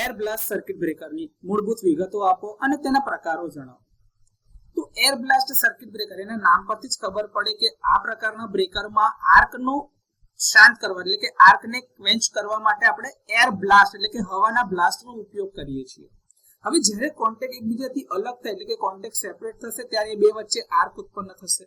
Air blast circuit બ્રેકરની મૂળભૂત વિગતો આપો અને તેના પ્રકારો જણાવો. તો એર બ્લાસ્ટ સર્કિટ બ્રેકર એના નામ પરથી જ ખબર પડે કે આ પ્રકારના બ્રેકરમાં આર્કનું શાંત કરવા એટલે કે આર્કને ક્વેન્ચ કરવા માટે આપણે એર બ્લાસ્ટ એટલે કે હવાના બ્લાસ્ટનો ઉપયોગ કરીએ છીએ. હવે જ્યારે કોન્ટેક્ટ એકબીજાથી અલગ થાય એટલે કે કોન્ટેક્ટ સેપરેટ થશે ત્યારે બે વચ્ચે આર્ક ઉત્પન્ન થશે.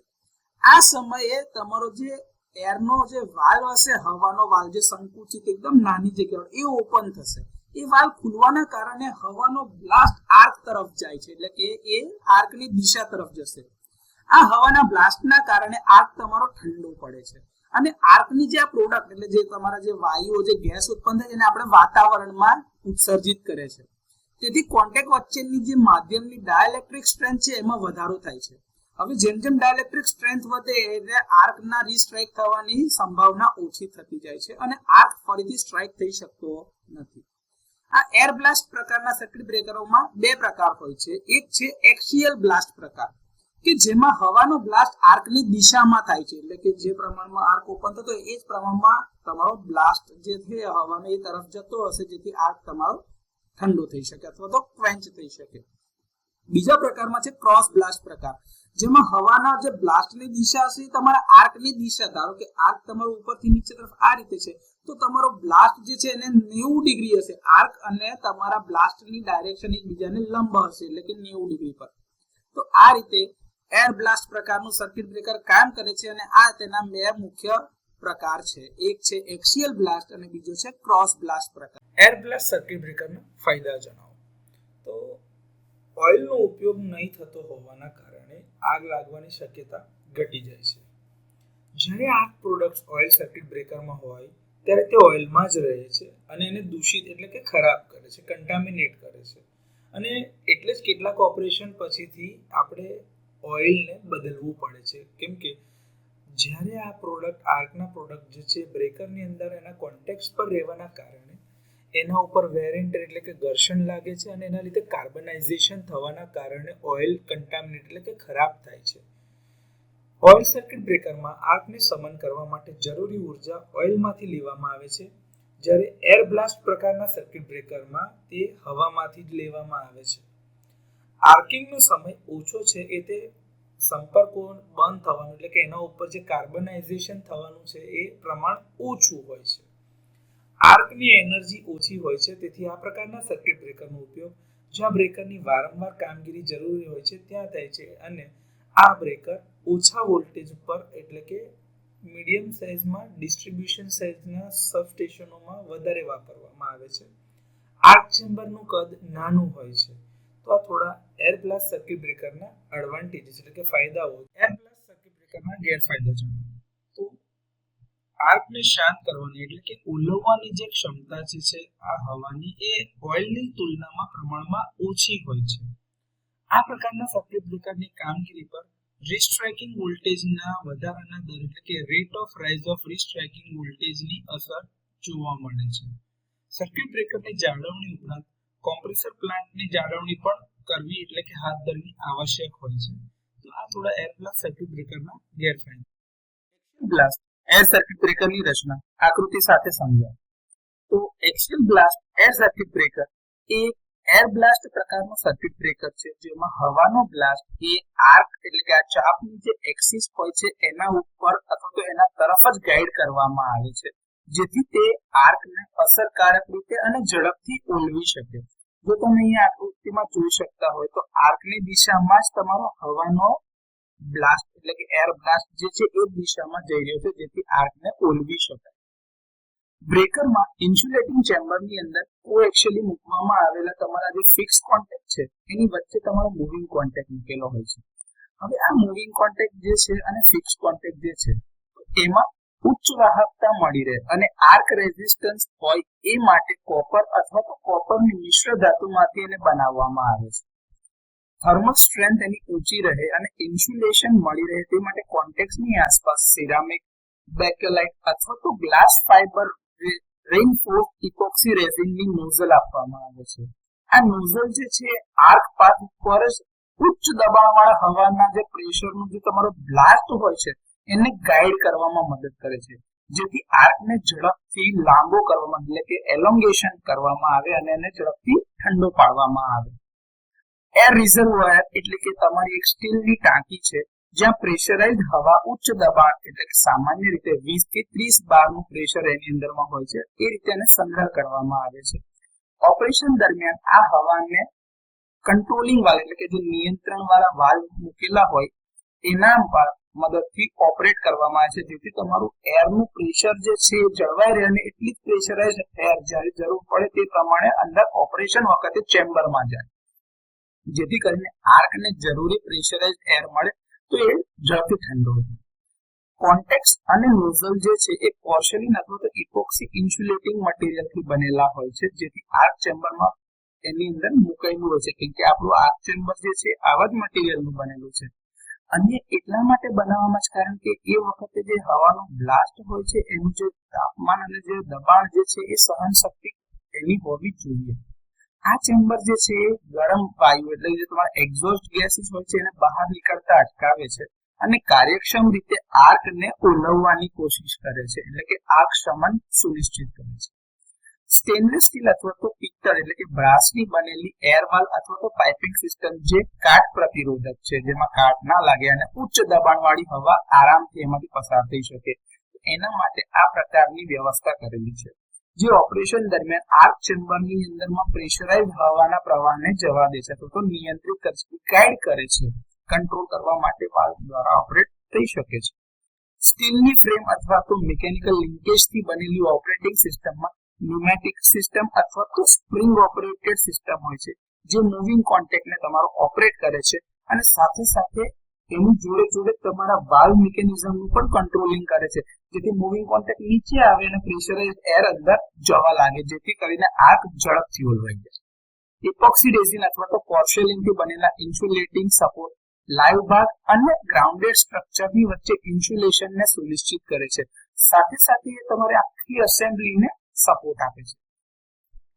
આ સમયે તમારો જે એરનો જે વાલ્વ હશે, હવાનો વાલ્વ જે સંકુચિત એકદમ નાની જગ્યા એ ઓપન થશે. એ વાલ્વ ખુલવાના કારણે હવાનો બ્લાસ્ટ આર્ક તરફ જાય છે એટલે કે એ આર્કની દિશા તરફ જશે. આ હવાના બ્લાસ્ટના કારણે આર્ક તમારો ઠંડો પડે છે અને આર્કની જે આ પ્રોડક્ટ એટલે જે તમારા જે વાયુઓ જે ગેસ ઉત્પન્ન થાય એને આપણે વાતાવરણમાં ઉત્સર્જિત કરે છે. તેથી કોન્ટેક્ટ વચ્ચેની જે માધ્યમની ડાઇલેક્ટ્રિક સ્ટ્રેન્થ છે એમાં વધારો થાય છે. હવે જેમ જેમ ડાઇલેક્ટ્રિક સ્ટ્રેન્થ વધે એટલે આર્કના રીસ્ટ્રાઇક થવાની સંભાવના ઓછી થતી જાય છે અને આર્ક ફરીથી સ્ટ્રાઇક થઈ શકતો નથી. આ એર બ્લાસ્ટ પ્રકારના સર્કિટ બ્રેકરોમાં બે પ્રકાર હોય છે. એક છે એક્સિયલ બ્લાસ્ટ પ્રકાર કે જેમાં હવાનો બ્લાસ્ટ આર્કની દિશામાં થાય છે એટલે કે જે પ્રમાણમાં આર્ક ઓપન થતો હોય એ જ પ્રમાણમાં તમારો બ્લાસ્ટ જે છે હવાનો એ તરફ જતો હશે જેથી આર્ક તમારો ઠંડો થઈ શકે અથવા તો ક્વેન્ચ થઈ શકે. બીજા પ્રકારમાં છે ક્રોસ બ્લાસ્ટ પ્રકાર જેમાં હવાના જે બ્લાસ્ટની દિશા હશે તમારા આર્કની દિશા, ધારો કે આર્ક તમારો ઉપરથી નીચે તરફ આ રીતે છે તો તમારો બ્લાસ્ટ જે છે એને 90 ડિગ્રી હશે. આર્ક અને તમારા બ્લાસ્ટની ડાયરેક્શન એકબીજાને લંબ હશે એટલે કે 90 ડિગ્રી પર. તો આ રીતે એર બ્લાસ્ટ પ્રકારનું સર્કિટ બ્રેકર કામ કરે છે અને આ તેના બે મુખ્ય પ્રકાર છે. એક છે એક્સિયલ બ્લાસ્ટ અને બીજો છે ક્રોસ બ્લાસ્ટ પ્રકાર. એર બ્લાસ્ટ સર્કિટ બ્રેકરના ફાયદા જણાવો. તો ઓઇલનો ઉપયોગ નહીં થતો હોવાના કારણે આગ લાગવાની શક્યતા ઘટી જાય છે. જ્યારે આગ પ્રોડક્ટ્સ ઓઇલ સર્કિટ બ્રેકરમાં હોય ત્યારે તે ઓઇલમાં જ રહે છે અને એને દૂષિત એટલે કે ખરાબ કરે છે, કન્ટામિનેટ કરે છે અને એટલે જ કેટલાક ઓપરેશન પછીથી આપણે ઓઇલને બદલવું પડે છે. કેમ કે જ્યારે આ પ્રોડક્ટ આર્કના પ્રોડક્ટ જે છે બ્રેકરની અંદર એના કોન્ટેક્ટ પર રહેવાના કારણે એના ઉપર વેર એન્ડ ટેર એટલે કે ઘર્ષણ લાગે છે અને એના લીધે કાર્બનાઇઝેશન થવાના કારણે ઓઇલ કન્ટામિનેટ એટલે કે ખરાબ થાય છે. ઓઇલ સર્કિટ બ્રેકરમાં આર્કને સમન કરવા માટે જરૂરી ઉર્જા ઓઇલમાંથી લેવામાં આવે છે, જ્યારે એર બ્લાસ્ટ પ્રકારના સર્કિટ બ્રેકરમાં તે હવામાંથી જ લેવામાં આવે છે. આર્કિંગનો સમય ઓછો છે એ તે સંપર્કો બંધ થવાનું એટલે કે એના ઉપર જે કાર્બનાઇઝેશન થવાનું છે એ પ્રમાણ ઓછું હોય છે. આર્કની એનર્જી ઓછી હોય છે, તેથી આ પ્રકારના સર્કિટ બ્રેકરનો ઉપયોગ જ્યાં બ્રેકરની વારંવાર કામગીરી જરૂરી હોય છે ત્યાં થાય છે અને આ બ્રેકર ઓછા વોલ્ટેજ પર એટલે કે મીડિયમ સાઇઝમાં ડિસ્ટ્રીબ્યુશન સાઇઝના સબસ્ટેશનોમાં વધારે વાપરવામાં આવે છે. આર્ક ચેમ્બરનું કદ નાનું હોય છે. તો આ થોડા એર બ્લાસ્ટ સર્કિટ બ્રેકરના એડવાન્ટેજીસ એટલે કે ફાયદાઓ. એર બ્લાસ્ટ સર્કિટ બ્રેકરના ગેરફાયદા જણાવો. તો આર્કને શાંત કરવાની એટલે કે ઓલવવાની જે ક્ષમતા છે આ હવાની એ ઓઇલની તુલનામાં પ્રમાણમાં ઓછી હોય છે. આ પ્રકારના સર્કિટ બ્રેકરની કામગીરી પર રીસ્ટ્રાઇકિંગ વોલ્ટેજના વધારાના દર એટલે કે રેટ ઓફ રાઇઝ ઓફ રીસ્ટ્રાઇકિંગ વોલ્ટેજની અસર જોવા મળે છે. સર્કિટ બ્રેકરની જાળવણી ઉપરાંત કોમ્પ્રેસર પ્લાન્ટની જાળવણી પણ કરવી એટલે કે હાથ ધરવી આવશ્યક હોય છે. તો આ થોડા એર બ્લાસ્ટ સર્કિટ બ્રેકરના ગેરફાયદા. એક્સિયલ બ્લાસ્ટ એર સર્કિટ બ્રેકરની રચના આકૃતિ સાથે સમજાવો. તો axial blast air circuit breaker એ એર બ્લાસ્ટ પ્રકારનો સર્કિટ બ્રેકર છે જેમાં હવાનો બ્લાસ્ટ એ આર્ક એટલે કે આ ચાપની જે એક્સિસ હોય છે એના ઉપર અથવા તો એના તરફ જ ગાઈડ કરવામાં આવે છે જેથી તે આર્કને અસરકારક રીતે અને ઝડપથી ઓલવી શકે. જો તમે અહીંયા આકૃતિમાં જોઈ શકતા હોય તો આર્કની દિશામાં જ તમારો હવાનો બ્લાસ્ટ એટલે કે એર બ્લાસ્ટ જે છે એ દિશામાં જઈ રહ્યો છે જેથી આર્કને ઓલવી શકાય. બ્રેકરમાં ઇન્સ્યુલેટિંગ ચેમ્બરની અંદર કોએક્સિયલી મૂકવામાં આવેલા તમારા જે ફિક્સ કોન્ટેક્ટ છે એની વચ્ચે તમારો મૂવિંગ કોન્ટેક્ટ મૂકેલો હોય છે. હવે આ મૂવિંગ કોન્ટેક્ટ જે છે અને ફિક્સ કોન્ટેક્ટ જે છે એમાં ઉચ્ચ વાહકતા મળી રહે અને આર્ક રેઝિસ્ટન્સ હોય એ માટે કોપર અથવા તો કોપરની મિશ્ર ધાતુમાંથી એને બનાવવામાં આવે છે. થર્મલ સ્ટ્રેન્થ એની ઊંચી રહે અને ઇન્સ્યુલેશન મળી રહે તે માટે કોન્ટેક્ટની આસપાસ સિરામિક, બેકેલાઇટ અથવા તો ગ્લાસ ફાઇબર રેઇનફોર્સ્ડ ઇપોક્સી રેઝિનની નોઝલ આપવામાં આવે છે. આ નોઝલ જે છે આર્ક પાથ ઉપર જ ઉચ્ચ દબાણવાળા હવાના જે પ્રેશરનું જે તમારો બ્લાસ્ટ હોય છે એને ગાઈડ કરવામાં મદદ કરે છે જેથી આર્કને ઝડપથી લાંબો કરવામાં એટલે કે એલોંગેશન કરવામાં આવે અને એને ઝડપથી ઠંડો પાડવામાં આવે. એર રિઝર્વોયર એટલે કે તમારી એક સ્ટીલની ટાંકી છે જ્યાં પ્રેશરાઇઝ્ડ હવા ઉચ્ચ દબાણ એટલે કે સામાન્ય રીતે 20 થી 30 બારનું પ્રેશર એની અંદરમાં હોય છે. એ રીતે એને સંગ્રહ કરવામાં આવે છે. ઓપરેશન દરમિયાન આ હવાને કંટ્રોલિંગ વાલ્વ એટલે કે જે નિયંત્રણ વાળા વાલ્વ મૂકેલા હોય એના મદદથી ઓપરેટ કરવામાં આવે છે, જેથી તમારું એરનું પ્રેશર જે છે એ જળવાઈ રહે અને એટલી જ પ્રેશરાઇઝ્ડ એર જ્યારે જરૂર પડે તે પ્રમાણે અંદર ઓપરેશન વખતે ચેમ્બરમાં જાય, જેથી કરીને આર્કને જરૂરી પ્રેશરાઇઝ્ડ એર મળે તો એ ઝડપથી ઠંડો થાય. કોન્ટેક્સ અને નોઝલ જે છે એ પોર્સેલિન અથવા તો ઇપોક્સી ઇન્સ્યુલેટિંગ મટીરિયલથી બનેલા હોય છે, જેથી આર્ક ચેમ્બરમાં એની અંદર મુકાયેલું હોય છે, કેમ કે આપણું આર્ક ચેમ્બર જે છે આવા જ મટીરિયલનું બનેલું છે. અને એટલા માટે બનાવવામાં છે કારણ કે એ વખતે જે હવાનો બ્લાસ્ટ હોય છે એનું જે તાપમાન અને જે દબાણ જે છે એ સહન શક્તિ એની હોવી જોઈએ. આ ચેમ્બર જે છે એ ગરમ વાયુ એટલે જે તમારા એક્ઝોસ્ટ ગેસીસ હોય છે એને બહાર નીકળતા અટકાવે છે અને કાર્યક્ષમ રીતે આર્કને ઓલવવાની કોશિશ કરે છે, એટલે કે આર્ક શમન સુનિશ્ચિત કરે છે. સ્ટેનલેસ સ્ટીલ અથવા તો પિત્તળ એટલે કે બ્રાસની બનેલી એર વાલ્વ અથવા તો પાઇપિંગ સિસ્ટમ જે કાટ પ્રતિરોધક છે, જેમાં કાટ ના લાગે અને ઉચ્ચ દબાણવાળી હવા આરામથી એમાંથી પસાર થઈ શકે, એના માટે આ પ્રકારની વ્યવસ્થા કરેલી છે, જે ઓપરેશન દરમિયાન આર્ક ચેમ્બરની અંદરમાં પ્રેશરાઇઝ્ડ હવાના પ્રવાહને જવા દે છે અથવા તો નિયંત્રિત કરે છે, ગાઈડ કરે છે, કંટ્રોલ કરવા માટે વાલ્વ દ્વારા ઓપરેટ થઈ શકે છે. સ્ટીલની ફ્રેમ અથવા તો મિકેનિકલ લિંકેજથી બનેલી ઓપરેટિંગ સિસ્ટમમાં ન્યુમેટિક સિસ્ટમ અથવા તો સ્પ્રિંગ ઓપરેટેડ સિસ્ટમ હોય છે, જે મૂવિંગ કોન્ટેક્ટને તમારો ઓપરેટ કરે છે અને સાથે સાથે એની જોડે જોડે તમારા વાલ્વ મિકેનિઝમનું પણ કંટ્રોલિંગ કરે છે, જેથી મૂવિંગ કોન્ટેક્ટ નીચે આવે અને પ્રેશરાઇઝ્ડ એર અંદર જવા લાગે, જેથી કરીને આર્ક ઝડપથી ઓલવાઈ જાય. ઇપોક્સી રેઝિન અથવા તો પોર્સેલિનથી બનેલા ઇન્સ્યુલેટિંગ સપોર્ટ લાઈવ ભાગ અને ગ્રાઉન્ડેડ સ્ટ્રક્ચરની વચ્ચે ઇન્સ્યુલેશનને સુનિશ્ચિત કરે છે, સાથે સાથે તમારે આખી એસેમ્બલીને સપોર્ટ આપે છે.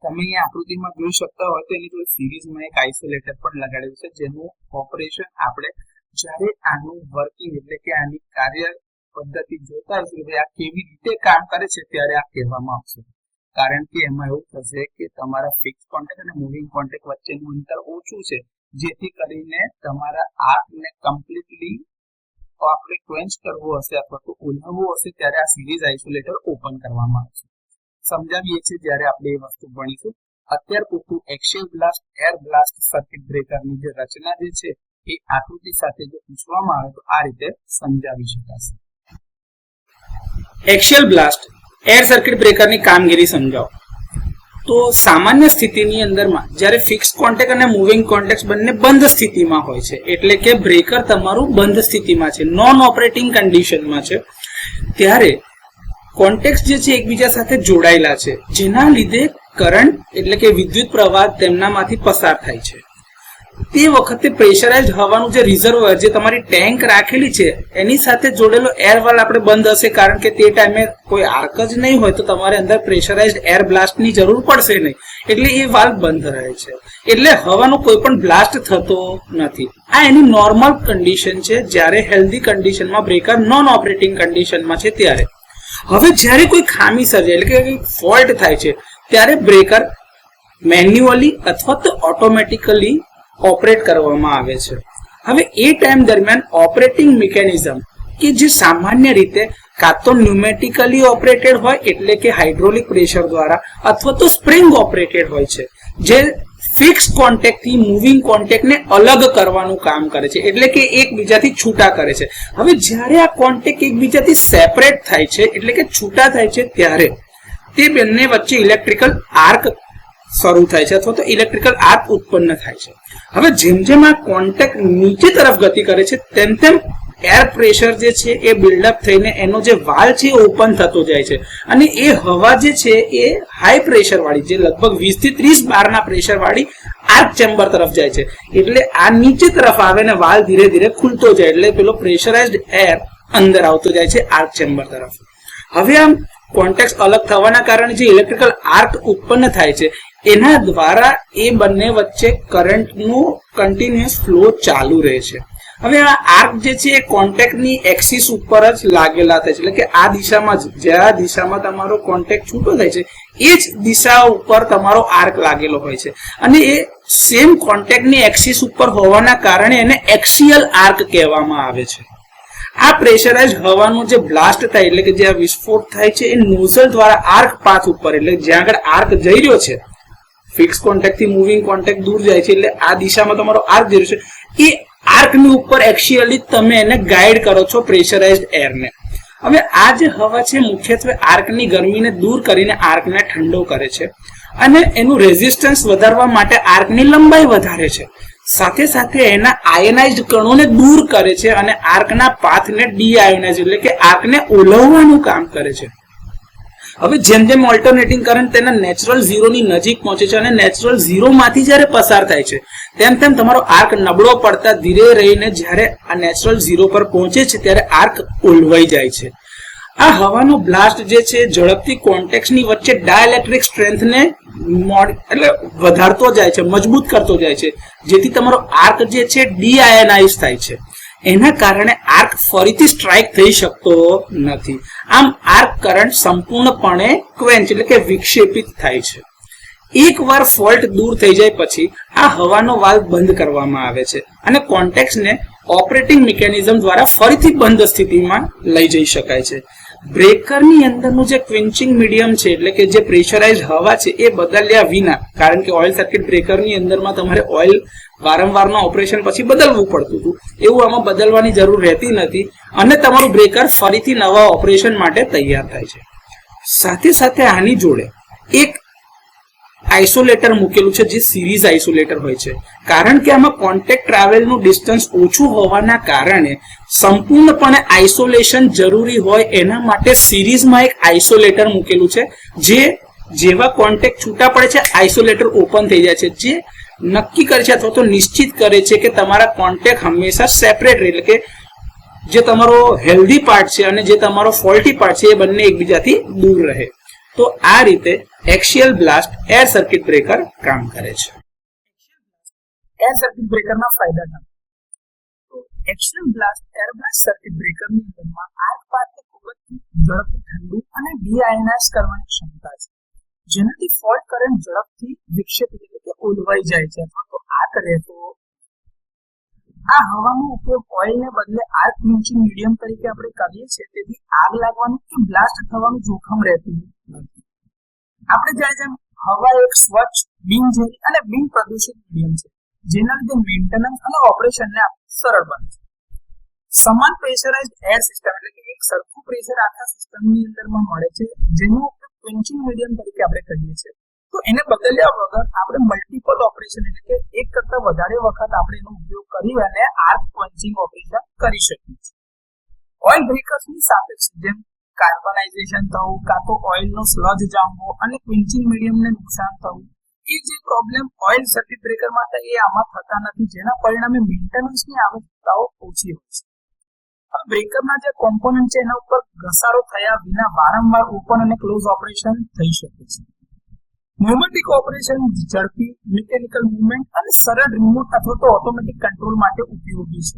તમે અહીંયા આકૃતિમાં જોઈ શકતા હોય તો એની જોડે સિરીઝમાં એક આઇસોલેટર પણ લગાડેલું છે, જેનું ઓપરેશન આપણે જ્યારે આનું વર્કિંગ એટલે કે આની કાર્ય પદ્ધતિ જોતા હશું કે આ કેવી રીતે કામ કરે છે ત્યારે આ કહેવામાં આવશે, કારણ કે એમાં એવું થશે કે તમારા ફિક્સ કોન્ટેક્ટ અને મૂવિંગ કોન્ટેક્ટ વચ્ચેનું અંતર ઓછું છે, જેથી કરીને તમારા આર્કને કમ્પ્લીટલી આપણે ક્વેન્ચ કરવો હશે અથવા તો ઉલવવું હશે ત્યારે આ સિરીઝ આઇસોલેટર ઓપન કરવામાં આવશે. સમજાવીએ છીએ જ્યારે આપણે એ વસ્તુ ભણીશું. અત્યાર પૂરતું axial blast air blast circuit બ્રેકરની જે રચના જે છે એ આકૃતિ સાથે જો પૂછવામાં આવે તો આ રીતે સમજાવી શકાશે. એક્સિયલ બ્લાસ્ટ એર સર્કિટ બ્રેકરની કામગીરી સમજાવો. તો સામાન્ય સ્થિતિની અંદરમાં જ્યારે ફિક્સ કોન્ટેક્ટ અને મૂવિંગ કોન્ટેક્ટ બંને બંધ સ્થિતિમાં હોય છે, એટલે કે બ્રેકર તમારું બંધ સ્થિતિમાં છે, નોન ઓપરેટિંગ કન્ડિશનમાં છે, ત્યારે કોન્ટેક્ટ જે છે એકબીજા સાથે જોડાયેલા છે, જેના લીધે કરંટ એટલે કે વિદ્યુત પ્રવાહ તેમનામાંથી પસાર થાય છે. તે વખતે પ્રેશરાઇઝ્ડ હવાનું જે રિઝર્વોયર જે તમારી ટેન્ક રાખેલી છે એની સાથે જોડેલો એર વાલ્વ આપણે બંધ હશે, કારણ કે તે ટાઈમે કોઈ આર્ક જ નહીં હોય તો તમારે અંદર પ્રેશરાઇઝ્ડ એર બ્લાસ્ટની જરૂર પડશે નહીં, એટલે એ વાલ્વ બંધ રહે છે, એટલે હવાનો કોઈ પણ બ્લાસ્ટ થતો નથી. આ એની નોર્મલ કન્ડિશન છે જ્યારે હેલ્ધી કન્ડિશનમાં બ્રેકર નોન ઓપરેટિંગ કન્ડિશનમાં છે ત્યારે. હવે જ્યારે કોઈ ખામી સર્જાય એટલે કે ફોલ્ટ થાય છે ત્યારે બ્રેકર મેન્યુઅલી અથવા તો ઓટોમેટિકલી ઓપરેટ કરવામાં આવે છે. હવે એ ટાઈમ દરમિયાન ઓપરેટિંગ મિકેનિઝમ કે જે સામાન્ય રીતે કાં તો ન્યુમેટિકલી ઓપરેટેડ હોય એટલે કે હાઇડ્રોલિક પ્રેશર દ્વારા અથવા તો સ્પ્રિંગ ઓપરેટેડ હોય છે, જે ફિક્સ કોન્ટેક્ટ થી મૂવિંગ કોન્ટેક્ટને અલગ કરવાનું કામ કરે છે, એટલે કે એકબીજાથી છૂટા કરે છે. હવે જ્યારે આ કોન્ટેક્ટ એકબીજાથી સેપરેટ થાય છે એટલે કે છૂટા થાય છે ત્યારે તે બંને વચ્ચે ઇલેક્ટ્રિકલ આર્ક શરૂ થાય છે અથવા તો ઇલેક્ટ્રિકલ આર્ક ઉત્પન્ન થાય છે. હવે જેમ જેમ આ કોન્ટેક્ટ નીચે તરફ ગતિ કરે છે તેમ તેમ એર પ્રેશર જે છે એ બિલ્ડઅપ થઈને એનો જે વાલ્વ છે એ ઓપન થતો જાય છે અને એ હવા જે છે એ હાઈ પ્રેશર વાળી જે લગભગ 20 થી 30 બારના પ્રેશર વાળી આર્ક ચેમ્બર તરફ જાય છે, એટલે આ નીચે તરફ આવે ને વાલ્વ ધીરે ધીરે ખુલતો જાય એટલે પેલો પ્રેશરાઇઝ્ડ એર અંદર આવતો જાય છે આર્ક ચેમ્બર તરફ. હવે આમ કોન્ટેક્ટ અલગ થવાના કારણે જે ઇલેક્ટ્રિકલ આર્ક ઉત્પન્ન થાય છે એના દ્વારા એ બંને વચ્ચે કરંટનું કન્ટિન્યુઅસ ફ્લો ચાલુ રહે છે. હવે આ આર્ક જે છે એ કોન્ટેક્ટની એક્સિસ ઉપર જ લાગેલા થાય છે, એટલે કે આ દિશામાં જ, જ્યાં દિશામાં તમારો કોન્ટેક્ટ છૂટો થાય છે એ જ દિશા ઉપર તમારો આર્ક લાગેલો હોય છે, અને એ સેમ કોન્ટેક્ટની એક્સિસ ઉપર હોવાના કારણે એને એક્સિયલ આર્ક કહેવામાં આવે છે. આ પ્રેશરાઇઝ હવાનો જે બ્લાસ્ટ થાય એટલે કે જે આ વિસ્ફોટ થાય છે એ નોઝલ દ્વારા આર્ક પાથ ઉપર, એટલે જ્યાં આગળ આર્ક જઈ રહ્યો છે, ફિક્સ કોન્ટેક્ટ થી મૂવિંગ કોન્ટેક્ટ દૂર જાય છે, એટલે આ દિશામાં તમારો આર્ક જઈ રહ્યો છે, એ આર્કની ઉપર એક્સિયલી તમે એને ગાઈડ કરો છો પ્રેશરાઇઝ્ડ એરને. હવે આ જે હવા છે મુખ્યત્વે આર્કની ગરમીને દૂર કરીને આર્કને ઠંડો કરે છે, અને એનું રેઝિસ્ટન્સ વધારવા માટે આર્કની લંબાઈ વધારે છે, સાથે સાથે એના આયનાઇઝ્ડ કણોને દૂર કરે છે અને આર્કના પાથને ડીઆયોનાઇઝ એટલે કે આર્કને ઓલવવાનું કામ કરે છે. હવે જેમ જેમ ઓલ્ટરનેટિંગ કરંટ તેના નેચરલ ઝીરોની નજીક પહોંચે છે અને નેચરલ ઝીરો માંથી જ્યારે પસાર થાય છે તેમ તેમ તમારો આર્ક નબળો પડતા ધીરે રહીને જ્યારે આ નેચરલ ઝીરો પર પહોંચે છે ત્યારે આર્ક ઓલવાઈ જાય છે. આ હવાનો બ્લાસ્ટ જે છે ઝડપથી કોન્ટેક્ટની વચ્ચે ડાયઇલેક્ટ્રિક સ્ટ્રેન્થને એટલે વધારતો જાય છે, મજબૂત કરતો જાય છે, જેથી તમારો આર્ક જે છે ડીઆયનાઇઝ થાય છે. એના કારણે આર્ક ફરીથી સ્ટ્રાઇક થઈ શકતો નથી. આમ આર્ક કરંટ સંપૂર્ણપણે ક્વેન્ચ એટલે કે વિક્ષેપિત થાય છે. એકવાર ફોલ્ટ દૂર થઈ જાય પછી આ હવાનો વાલ્વ બંધ કરવામાં આવે છે અને કોન્ટેક્ટને ઓપરેટિંગ મિકેનિઝમ દ્વારા ફરીથી બંધ સ્થિતિમાં લઈ જઈ શકાય છે. બ્રેકરની અંદરનું જે ક્વિન્ચિંગ મીડિયમ છે એટલે કે જે પ્રેશરાઇઝ હવા છે એ બદલ્યા વિના, કારણ કે ઓઇલ સર્કિટ બ્રેકરની અંદરમાં તમારે ઓઇલ વારંવારના ઓપરેશન પછી બદલવું પડતું હતું, એવું આમાં બદલવાની જરૂર રહેતી નથી અને તમારું બ્રેકર ફરીથી નવા ઓપરેશન માટે તૈયાર થાય છે. સાથે સાથે આની જોડે એક આઇસોલેટર મૂકેલું છે જે સિરીઝ આઇસોલેટર હોય છે, કારણ કે આમાં કોન્ટેક્ટ ટ્રાવેલનું ડિસ્ટન્સ ઓછું હોવાના કારણે સંપૂર્ણપણે આઇસોલેશન જરૂરી હોય એના માટે સિરીઝમાં એક આઇસોલેટર મૂકેલું છે, જે જેવા કોન્ટેક્ટ છૂટા પડે છે આઇસોલેટર ઓપન થઈ જાય છે, જે નક્કી કરે છે અથવા તો નિશ્ચિત કરે છે કે તમારા કોન્ટેક્ટ હંમેશા સેપરેટ રહે, એટલે કે જે તમારો હેલ્ધી પાર્ટ છે અને જે તમારો ફોલ્ટી પાર્ટ છે એ બંને એકબીજાથી દૂર રહે. તો આ રીતે axial blast air circuit breaker કામ કરે છે. એર સર્કિટ બ્રેકરના ફાયદા છે. તો axial blast air blast circuit બ્રેકરની અંદરમાં આર્ક પાથને ખૂબ જ ઝડપથી ઠંડુ અને ડીઆયોનાઇઝ કરવાની ક્ષમતા છે, જેનાથી ફોલ્ટ કરંટ ઝડપથી વિક્ષેપિત એટલે કે ઓલવાઈ જાય છે અથવા તો આર્ક રહેતો. આ હવાનો ઉપયોગ ઓઇલને બદલે આર્ક ક્વિન્ચિંગ મીડિયમ તરીકે આપણે કરીએ છીએ, તેથી આગ લાગવાનું કે બ્લાસ્ટ થવાનું જોખમ રહેતું નથી. આપણે જાણીએ જેમ હવા એક સ્વચ્છ, બિનઝેરી અને બિન પ્રદૂષિત મીડિયમ છે, જેના લીધે મેન્ટેનન્સ અને ઓપરેશનને સરળ બને છે. સમાન પ્રેશરાઇઝ્ડ એર સિસ્ટમ એટલે કે એક સરખું પ્રેશર આખા સિસ્ટમની અંદરમાં મળે છે, જેનો ઉપયોગ ક્વિન્ચિંગ મીડિયમ તરીકે આપણે કરીએ છીએ. તો એને બદલ્યા વગર આપણે મલ્ટિપલ ઓપરેશન એટલે કે એક કરતા વધારે વખત આપણે એનો ઉપયોગ કરી અને આર્ક ક્વિન્ચિંગ ઓપરેશન કરી શકીએ છીએ. ઓઇલ બ્રેકર્સની સાપેક્ષ જેમ કાર્બનાઇઝેશન થવું, કાં તો ઓઇલનો સ્લજ જામવો અને ક્વિન્ચિંગ મીડિયમને નુકસાન થવું, એ જે પ્રોબ્લેમ ઓઇલ સર્કિટ બ્રેકરમાં થાય એ આમાં થતા નથી, જેના પરિણામે મેન્ટેનન્સની આવશ્યકતાઓ ઓછી હોય છે. બ્રેકરના જે કોમ્પોનન્ટ છે એના ઉપર ઘસારો થયા વિના વારંવાર ઓપન અને ક્લોઝ ઓપરેશન થઈ શકે છે. ન્યુમેટિક ઓપરેશન ઝડપી મિકેનિકલ મૂવમેન્ટ અને સરળ રિમોટ અથવા તો ઓટોમેટિક કંટ્રોલ માટે ઉપયોગી છે.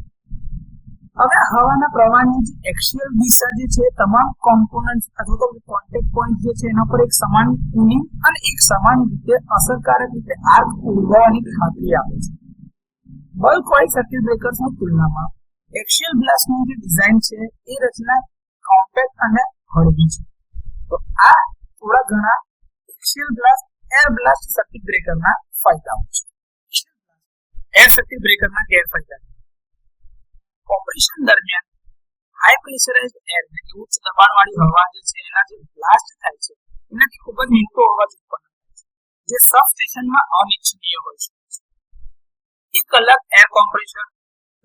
હવે હવાના પ્રવાહની જે એક્સિયલ દિશા જે છે તમામ કોમ્પોનન્ટ્સ અથવા તો કોન્ટેક્ટ પોઈન્ટ જે છે એના પર એક સમાન ટ્યુનિંગ અને એક સમાન રીતે અસરકારક રીતે આર્ક ઉલવાવાની ખાતરી આપે છે. બલ્ક ઓઇલ સર્કિટ બ્રેકર્સની તુલનામાં એક્સિયલ બ્લાસ્ટની જે ડિઝાઇન છે એ રચના કોમ્પેક્ટ અને હળવી છે. તો આ થોડા ઘણા axial blast air blast circuit બ્રેકરના ફાયદાઓ છે. એર સર્કિટ બ્રેકરના ગેરફાયદા. ઓપરેશન દરમિયાન હાઈ પ્રેશરાઇઝ્ડ એર એટલે ઉચ્ચ દબાણવાળી હવા જે છે એના જે બ્લાસ્ટ થાય છે એનાથી ખૂબ જ મોટો અવાજ ઉત્પન્ન થાય છે, જે સબસ્ટેશનમાં અનિચ્છનીય હોય છે. એક અલગ એર કોમ્પ્રેસર,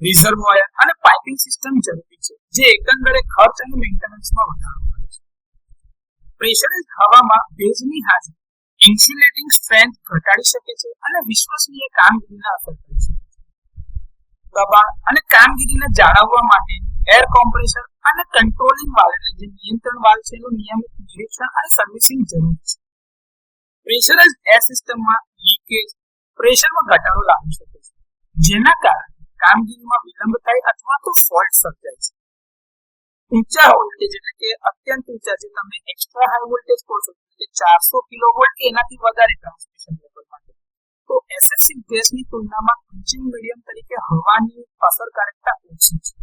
રિઝર્વોયર અને પાઇપિંગ સિસ્ટમ જરૂરી છે, જે એકંદરે ખર્ચ અને મેન્ટેનન્સમાં વધારો કરે છે. પ્રેશરાઇઝ્ડ હવામાં ભેજની હાજરી ઇન્સ્યુલેટિંગ સ્ટ્રેન્થ ઘટાડી શકે છે અને વિશ્વસનીય કામગીરીને અસર કરી શકે છે. દબાણ અને કામગીરીને જાળવવા માટે એર કોમ્પ્રેસર અને કંટ્રોલિંગ વાલ્વ એટલે જે નિયંત્રણ વાલ્વ છે એનું નિયમિત નિરીક્ષણ અને સર્વિસિંગ જરૂરી છે. પ્રેશરાઇઝ્ડ એર સિસ્ટમમાં લીકેજ, પ્રેશરમાં ઘટાડો લાવી શકે છે, જેના કારણે કામગીરીમાં વિલંબ થાય અથવા તો ફોલ્ટ સર્જાય છે. ઊંચા વોલ્ટેજ એટલે કે અત્યંત ઊંચા, જે તમે એક્સ્ટ્રા હાઈ વોલ્ટેજ કહો છો કે 400 કિલોવોલ્ટ કે એનાથી વધારે ટ્રાન્સમિશન લેવલ માટે, તો એસએસસી ગેસની તુલનામાં ઇન્જિન મીડિયમ તરીકે હવાની અસરકારકતા ઓછી છે.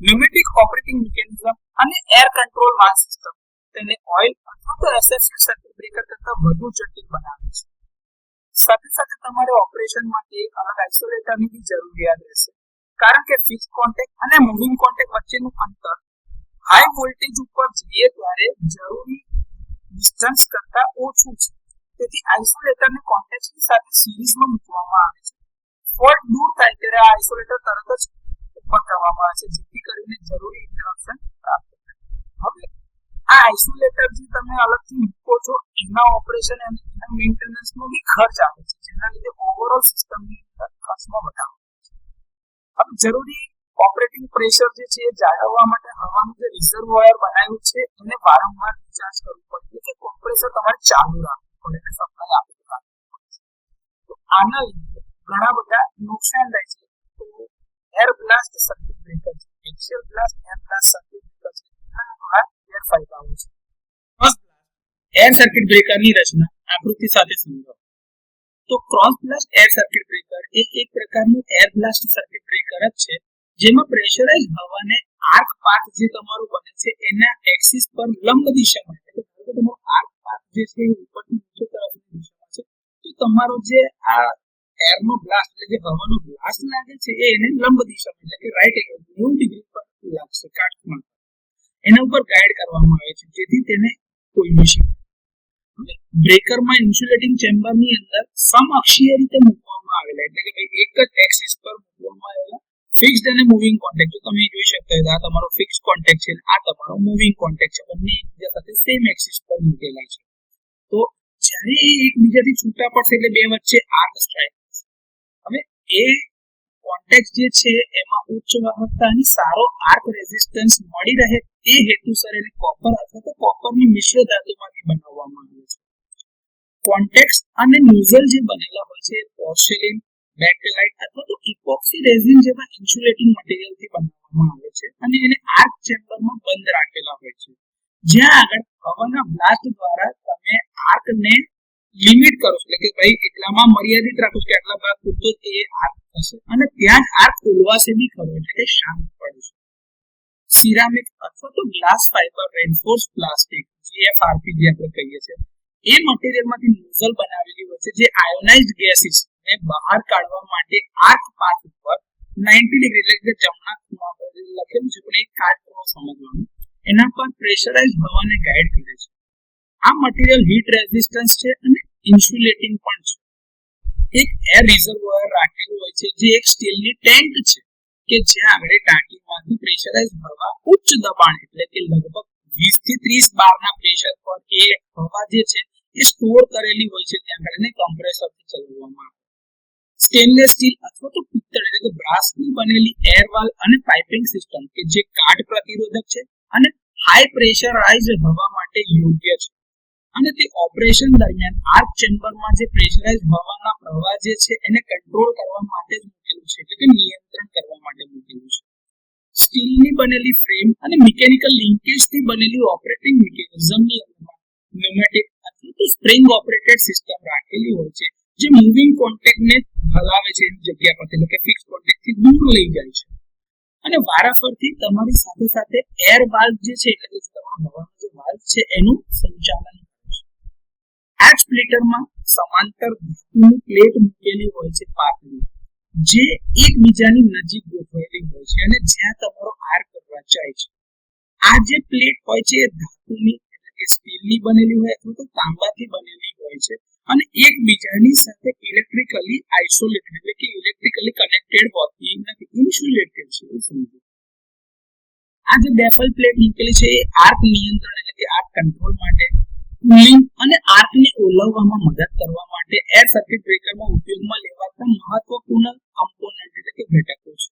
ન્યુમેટિક ઓપરેટિંગ મિકેનિઝમ અને એર કંટ્રોલ વાલ્વ સિસ્ટમ તેને ઓઇલ અથવા તો એસએસસી સર્કિટ બ્રેકર કરતા વધુ જટિલ બનાવે છે. સાથે સાથે તમારે ઓપરેશન માટે એક અલગ આઇસોલેટરની બી જરૂરિયાત રહેશે, કારણ કે ફિક્સ કોન્ટેક્ટ અને મૂવિંગ કોન્ટેક્ટ વચ્ચેનું અંતર હાઈ વોલ્ટેજ ઉપર જઈએ ત્યારે જરૂરી ડિસ્ટન્સ કરતા ઓછું છે. તેથી આઇસોલેટરને કોન્ટેક્ટની સાથે સિરીઝમાં મૂકવામાં આવે છે. ફોલ્ટ દૂર થાય ત્યારે આ આઇસોલેટર તરત જ ઉપર કરવામાં આવે છે, જેથી કરીને જરૂરી ઇન્ટરપ્શન પ્રાપ્ત થાય. હવે આ આઇસોલેટર જે તમે અલગથી મૂકો છો એના ઓપરેશન અને એના મેન્ટેનન્સનો બી ખર્ચ આવે છે, જેના લીધે ઓવરઓલ સિસ્ટમની અંદર ખર્ચમાં વધારો થાય છે. હવે જરૂરી ઓપરેટિંગ પ્રેશર જે છે એ જાળવવા માટે હવાનું જે રિઝર્વોયર બનાવ્યું છે એને વારંવાર રિચાર્જ કરવું પડે, એટલે કે કોમ્પ્રેસર તમારે ચાલુ રાખવું પડે અને સપ્લાય આપતું રાખવું પડે. તો આના લીધે ઘણા બધા નુકસાન થાય છે. તો એર બ્લાસ્ટ સર્કિટ બ્રેકર છે, axial blast air blast circuit breaker છે, એના ઘણા ગેરફાયદાઓ છે. ફર્સ્ટ બ્લાસ્ટ એર સર્કિટ બ્રેકરની રચના આકૃતિ સાથે સમજાવો. તો cross blast air circuit breaker એ એક પ્રકારનું એર બ્લાસ્ટ સર્કિટ બ્રેકર જ છે, જેમાં પ્રેશરાઇઝ હવાને આર્ક પાથ જે તમારું બને છે એના એક્સિસ પર લંબ દિશામાં, એટલે કે તમારો આર્ક પાથ જે છે એ ઉપરથી નીચે તરફની દિશામાં છે, તો તમારો જે આ એરનો બ્લાસ્ટ એટલે જે હવાનો બ્લાસ્ટ લાગે છે એ એને લંબ દિશામાં એટલે કે રાઈટ એંગલ 90 ડિગ્રી પર લાગશે કાટખૂણા. એના ઉપર ગાઈડ કરવામાં આવે છે જેથી તેને ખોલવી શકાય. બ્રેકરમાં ઇન્સ્યુલેટિંગ ચેમ્બરની અંદર સમઅક્ષીય રીતે મૂકવામાં આવેલા, એટલે કે ભાઈ એક જ એક્સિસ પર મૂકવામાં આવેલા ફિક્સ્ડ અને મૂવિંગ કોન્ટેક્ટ. જો તમે જોઈ શકતા હોય આ તમારો ફિક્સ્ડ કોન્ટેક્ટ છે, આ તમારો મૂવિંગ કોન્ટેક્ટ છે, બંને એકબીજા સાથે સેમ એક્સિસ પર મૂકેલા છે. તો જ્યારે એકબીજાથી છૂટા પડશે એટલે બે વચ્ચે આર્ક સ્ટ્રાઇક થશે. હવે એ કોન્ટેક્ટ જે છે એમાં ઉચ્ચ વાહકતા અને સારો આર્ક રેઝિસ્ટન્સ મળી રહે તે હેતુસર એને કોપર અથવા તો કોપરની મિશ્ર ધાતુમાંથી બનાવવામાં આવે છે. કોન્ટેક્ટ અને નોઝલ જે બનેલા હોય છે પોર્સેલિન, બેકેલાઇટ અથવા તો ઇપોક્સી રેઝિન જેવા ઇન્સ્યુલેટિંગ મટીરીયલથી બનાવવામાં આવે છે અને એને આર્ક ચેમ્બરમાં બંધ રાખેલા હોય છે, જ્યાં આગળ હવાના બ્લાસ્ટ દ્વારા તમે આર્કને લિમિટ કરો છો, એટલે કે ભાઈ એટલામાં મર્યાદિત રાખો કે આટલા ભાગ પૂરતો એ આર્ક થશે અને ત્યાં જ આર્ક ખોલવાશે બી ખરો, એટલે કે શાંત પડે છે. સિરામિક અથવા તો ગ્લાસ ફાઇબર રેન્ફોર્સ પ્લાસ્ટિક GFRP જે આપણે કહીએ છીએ એ મટીરીયલમાંથી નોઝલ બનાવેલી હોય છે, જે આયોનાઇઝ્ડ ગેસીસ ને બહાર કાઢવા માટે આર્ક પાથ ઉપર 90 ડિગ્રી એટલે કે જમણા ખૂણા પર લખેલું છે, પણ એ કાટખૂણો સમજવાનું, એના પર પ્રેશરાઇઝ હવાને ગાઈડ કરે છે. આ મટીરીયલ હીટ રેઝિસ્ટન્સ છે અને ઇન્સ્યુલેટિંગ પણ છે. એક એર રિઝર્વોયર રાખેલું હોય છે જે એક સ્ટીલની ટેન્ક છે કે જ્યાં આગળ ટાંકીમાંથી પ્રેશરાઇઝ હવા ઉચ્ચ દબાણ એટલે કે લગભગ 20 થી 30 બારના પ્રેશર પર એ હવા જે છે એ સ્ટોર કરેલી હોય છે, ત્યાં આગળ એને કમ્પ્રેસરથી ચલાવવામાં આવે. સ્ટેનલેસ સ્ટીલ અથવા તો પિત્તળ એટલે કે બ્રાસની બનેલી એર વાલ્વ અને પાઇપિંગ સિસ્ટમ કે જે કાટ પ્રતિરોધક છે અને હાઈ પ્રેશરાઇઝ્ડ હવા માટે યોગ્ય છે અને તે ઓપરેશન દરમિયાન આર્ક ચેમ્બરમાં જે પ્રેશરાઇઝ હવાના પ્રવાહ જે છે એને કંટ્રોલ કરવા માટે જ મૂકેલું છે, એટલે કે નિયંત્રણ કરવા માટે મૂકેલું છે. સ્ટીલની બનેલી ફ્રેમ અને મિકેનિકલ લિંકેજથી બનેલી ઓપરેટિંગ મિકેનિઝમની અંદર ન્યુમેટિક અથવા તો સ્પ્રિંગ ઓપરેટેડ સિસ્ટમ રાખેલી હોય છે, જે મૂવિંગ કોન્ટેક્ટને હલાવે છે એની જગ્યા પર, એટલે કે ફિક્સ કોન્ટેક્ટથી દૂર લઈ જાય છે અને વારાફરતી તમારી સાથે સાથે એર વાલ્વ જે છે એટલે કે તમારો હવાનો જે વાલ્વ છે એનું સંચાલન કરે છે. આ સ્પ્લિટરમાં સમાંતર ધાતુની પ્લેટ મૂકેલી હોય છે પાતળી, જે એકબીજાની નજીક ગોઠવાયેલી હોય છે અને જ્યાં તમારો આર્ક રચાય છે. આ જે પ્લેટ હોય છે એ ધાતુની એટલે કે સ્ટીલની બનેલી હોય અથવા તો તાંબાથી બનેલી હોય છે અને એકબીજાની સાથે ઇલેક્ટ્રિકલી આઇસોલેટેડ એટલે કે ઇલેક્ટ્રિકલી કનેક્ટેડ હોતી નથી, ઇન્સ્યુલેટેડ છે એવું સમજો. આ જે બેફલ પ્લેટ મૂકેલી છે એ આર્ક નિયંત્રણ એટલે કે આર્ક કંટ્રોલ માટે, કુલિંગ અને આર્કને ઓલવવામાં મદદ કરવા માટે એર સર્કિટ બ્રેકરમાં ઉપયોગમાં લેવાતા મહત્વપૂર્ણ કમ્પોનન્ટ એટલે કે ઘટકો છે.